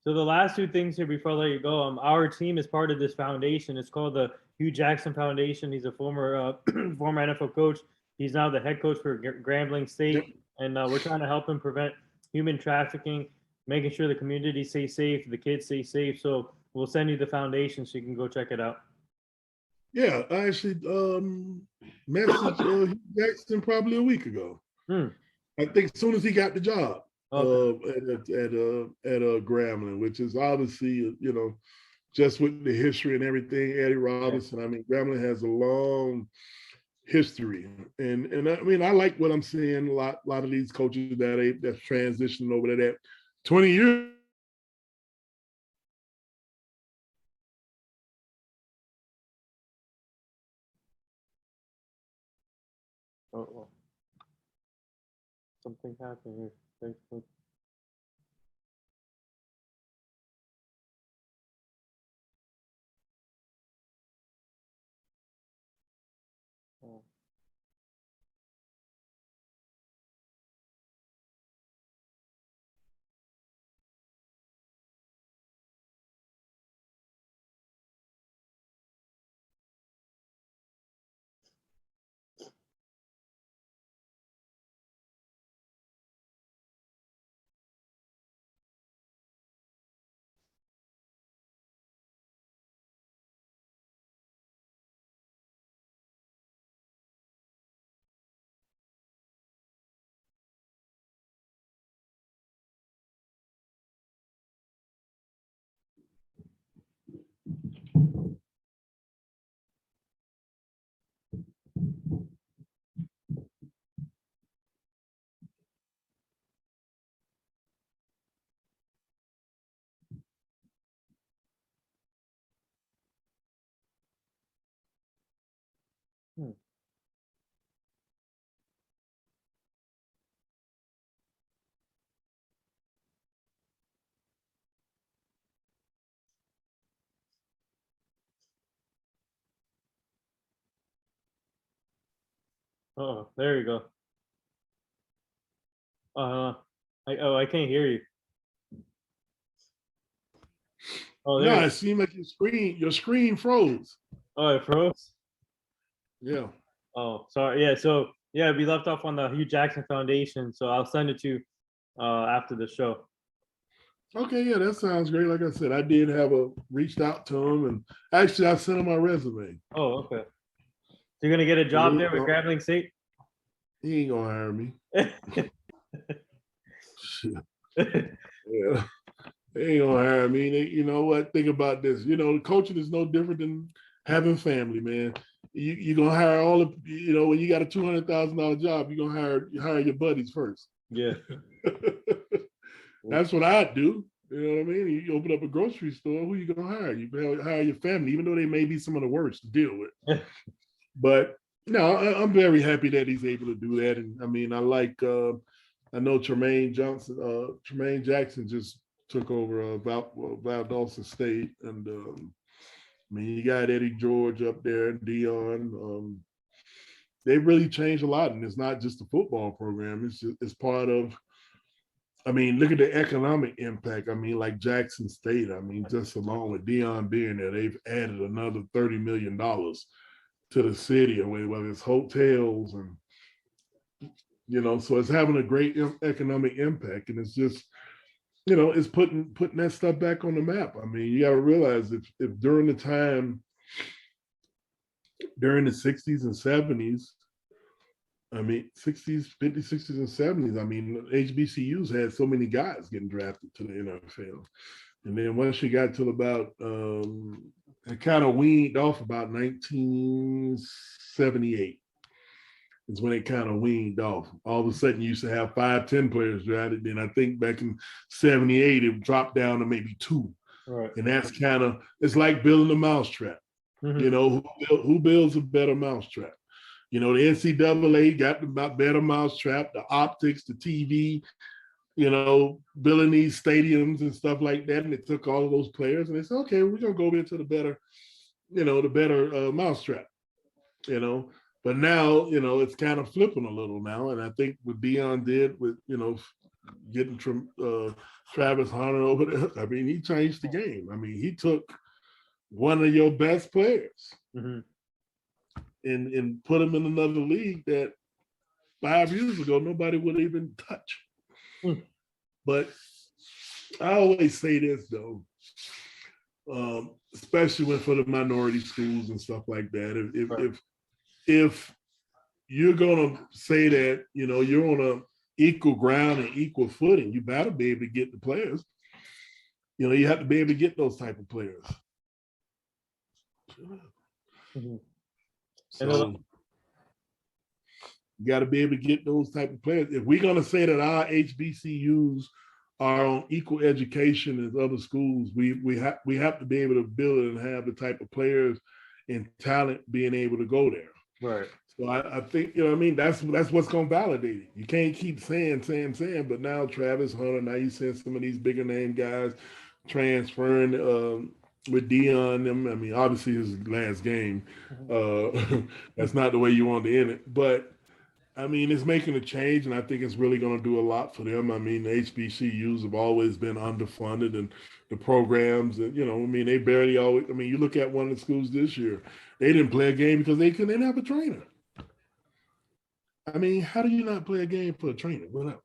So the last 2 things here before I let you go, our team is part of this foundation. It's called the Hugh Jackson Foundation. He's a former NFL coach. He's now the head coach for Grambling State, and we're trying to help him prevent human trafficking, making sure the community stays safe, the kids stay safe. So we'll send you the foundation so you can go check it out. Yeah, I actually messaged Hugh Jackson probably a week ago. I think as soon as he got the job at Grambling, which is obviously just with the history and everything. Eddie Robinson. Grambling has a long history, and I like what I'm seeing. A lot of these coaches that's transitioning over to that 20 years. Oh, something happened here. Facebook. Oh. Oh, there you go. I can't hear you. Oh, No, there. it seemed like your screen froze. Oh, it froze. Yeah. Oh, sorry. Yeah. So yeah, we left off on the Hugh Jackson Foundation. So I'll send it to you after the show. Okay, yeah, that sounds great. Like I said, I did have reached out to him, and actually, I sent him my resume. Oh, okay. So you're gonna get a But job there with Grambling State? he ain't gonna hire me. Shit. Yeah, they ain't gonna hire me. You know what? Think about this. Coaching is no different than having family, man. You're gonna hire all of when you got a $200,000 job, you're gonna hire your buddies first. Yeah. That's what I'd do. You know what I mean? You open up a grocery store, who you gonna hire? You hire your family, even though they may be some of the worst to deal with. But no, I'm very happy that he's able to do that. And I mean, I know Tremaine Jackson just took over Valdosta State, and I mean, you got Eddie George up there, Dion. They really changed a lot, and it's not just the football program. It's part of. I mean, look at the economic impact. I mean, like Jackson State. I mean, just along with Dion being there, they've added another $30 million to the city, whether it's hotels and so it's having a great economic impact, and it's just it's putting that stuff back on the map. I mean, you got to realize if during the 60s and 70s, I mean 60s, 50s, 60s, and 70s, I mean HBCUs had so many guys getting drafted to the NFL, and then once you got to about it kind of weaned off about 1978 is when it kind of weaned off. All of a sudden, you used to have 5, 10 players drafted. Then I think back in '78, it dropped down to maybe 2. Right. And that's it's like building a mousetrap. Mm-hmm. Who builds a better mousetrap? The NCAA got the better mousetrap, the optics, the TV, building these stadiums and stuff like that. And it took all of those players and they said, okay, we're going to go into the better mousetrap, But now, it's kind of flipping a little now. And I think what Dion did with, getting Travis Hunter over there, I mean, he changed the game. I mean, he took one of your best players and put him in another league that 5 years ago, nobody would even touch. But I always say this, though, especially for the minority schools and stuff like that. If you're going to say that, you're on a equal ground and equal footing, you better be able to get the players. You have to be able to get those type of players. So you got to be able to get those type of players. If we're going to say that our HBCUs are on equal education as other schools, we have to be able to build and have the type of players and talent being able to go there. Right. So I think, that's what's going to validate it. You can't keep saying, but now Travis Hunter, now you send some of these bigger name guys transferring with Dion them. I mean, obviously his last game. That's not the way you want to end it. But I mean, it's making a change, and I think it's really going to do a lot for them. I mean, the HBCUs have always been underfunded, and the programs, and they barely always. I mean, you look at one of the schools this year, they didn't play a game because they didn't have a trainer. I mean, how do you not play a game for a trainer? Well,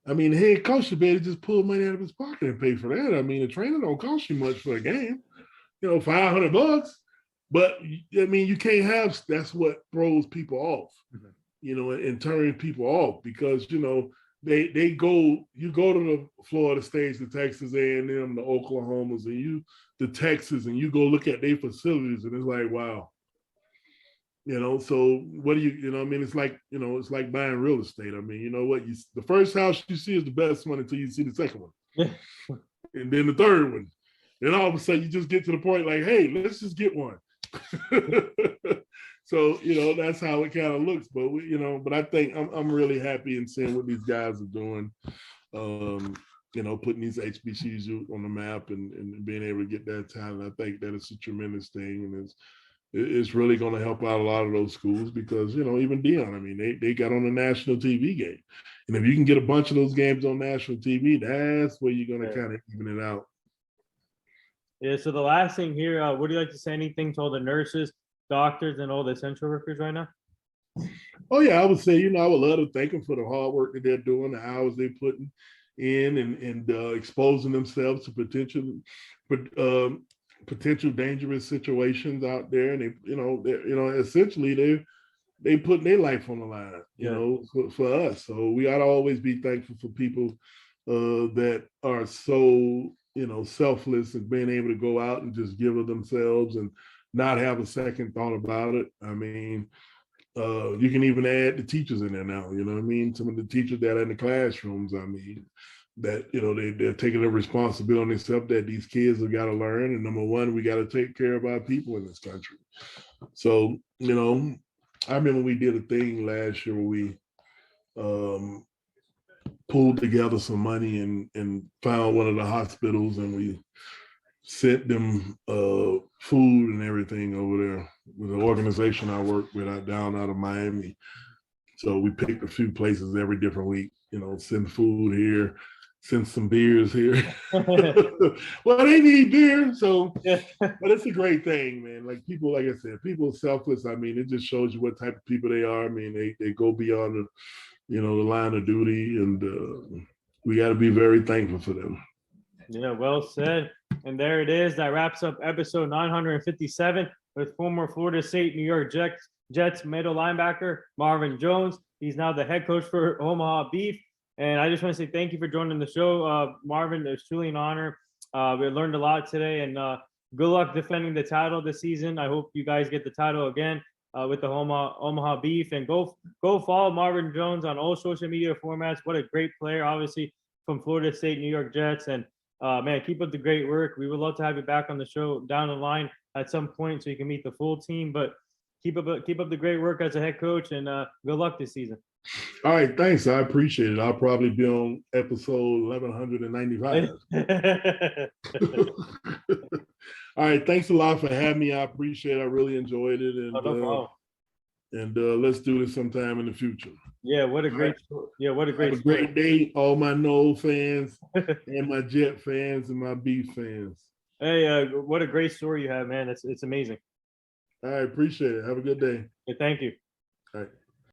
I mean, the head coach should be able to just pull money out of his pocket and pay for that. I mean, a trainer don't cost you much for a game, $500. But I mean, you can't have. That's what throws people off. And turning people off because they go. You go to the Florida States, the Texas A&M, the Oklahomas, and the Texas, and you go look at their facilities, and it's like, wow. So what do you? I mean, it's like it's like buying real estate. I mean, the first house you see is the best one until you see the second one, and then the third one. Then all of a sudden you just get to the point like, hey, let's just get one. So that's how it kind of looks, but but I think I'm really happy in seeing what these guys are doing. Putting these HBCUs on the map and being able to get that talent. I think that it's a tremendous thing, and it's really going to help out a lot of those schools because, even Dion, I mean, they got on a national TV game. And if you can get a bunch of those games on national TV, that's where you're going to kind of even it out. Yeah, so the last thing here, would you like to say anything to all the nurses, doctors, and all the essential workers right now? Oh, yeah, I would say, I would love to thank them for the hard work that they're doing, the hours they're putting in and exposing themselves to potential dangerous situations out there. And essentially they putting their life on the line, for us. So we ought to always be thankful for people that are so, selfless and being able to go out and just give of themselves and not have a second thought about it. I mean, you can even add the teachers in there now, you know what I mean? Some of the teachers that are in the classrooms, I mean, that, they're taking the responsibility on themselves that these kids have got to learn. And number one, we got to take care of our people in this country. So, I remember we did a thing last year where we pulled together some money and found one of the hospitals and we sent them food and everything over there with an organization I work with down out of Miami. So we picked a few places every different week, send food here, send some beers here. Well, they need beer. So, but it's a great thing, man. Like people, like I said, people are selfless. I mean, it just shows you what type of people they are. I mean, they go beyond the line of duty, and we got to be very thankful for them. Yeah, well said. And there it is. That wraps up episode 957 with former Florida State New York Jets middle linebacker Marvin Jones. He's now the head coach for Omaha Beef. And I just want to say thank you for joining the show, Marvin. It was truly an honor. We learned a lot today, and good luck defending the title this season. I hope you guys get the title again with the Omaha Beef. And go follow Marvin Jones on all social media formats. What a great player, obviously from Florida State New York Jets. And man, keep up the great work. We would love to have you back on the show down the line at some point so you can meet the full team. But keep up the great work as a head coach, and good luck this season. All right, thanks. I appreciate it. I'll probably be on episode 1195. All right, thanks a lot for having me. I appreciate it. I really enjoyed it. And, no problem. And let's do this sometime in the future. Yeah, what a great Have a great day, all my Noel fans and my Jet fans and my Beef fans. Hey, what a great story you have, man. It's amazing. I appreciate it. Have a good day. Yeah, thank you. All right.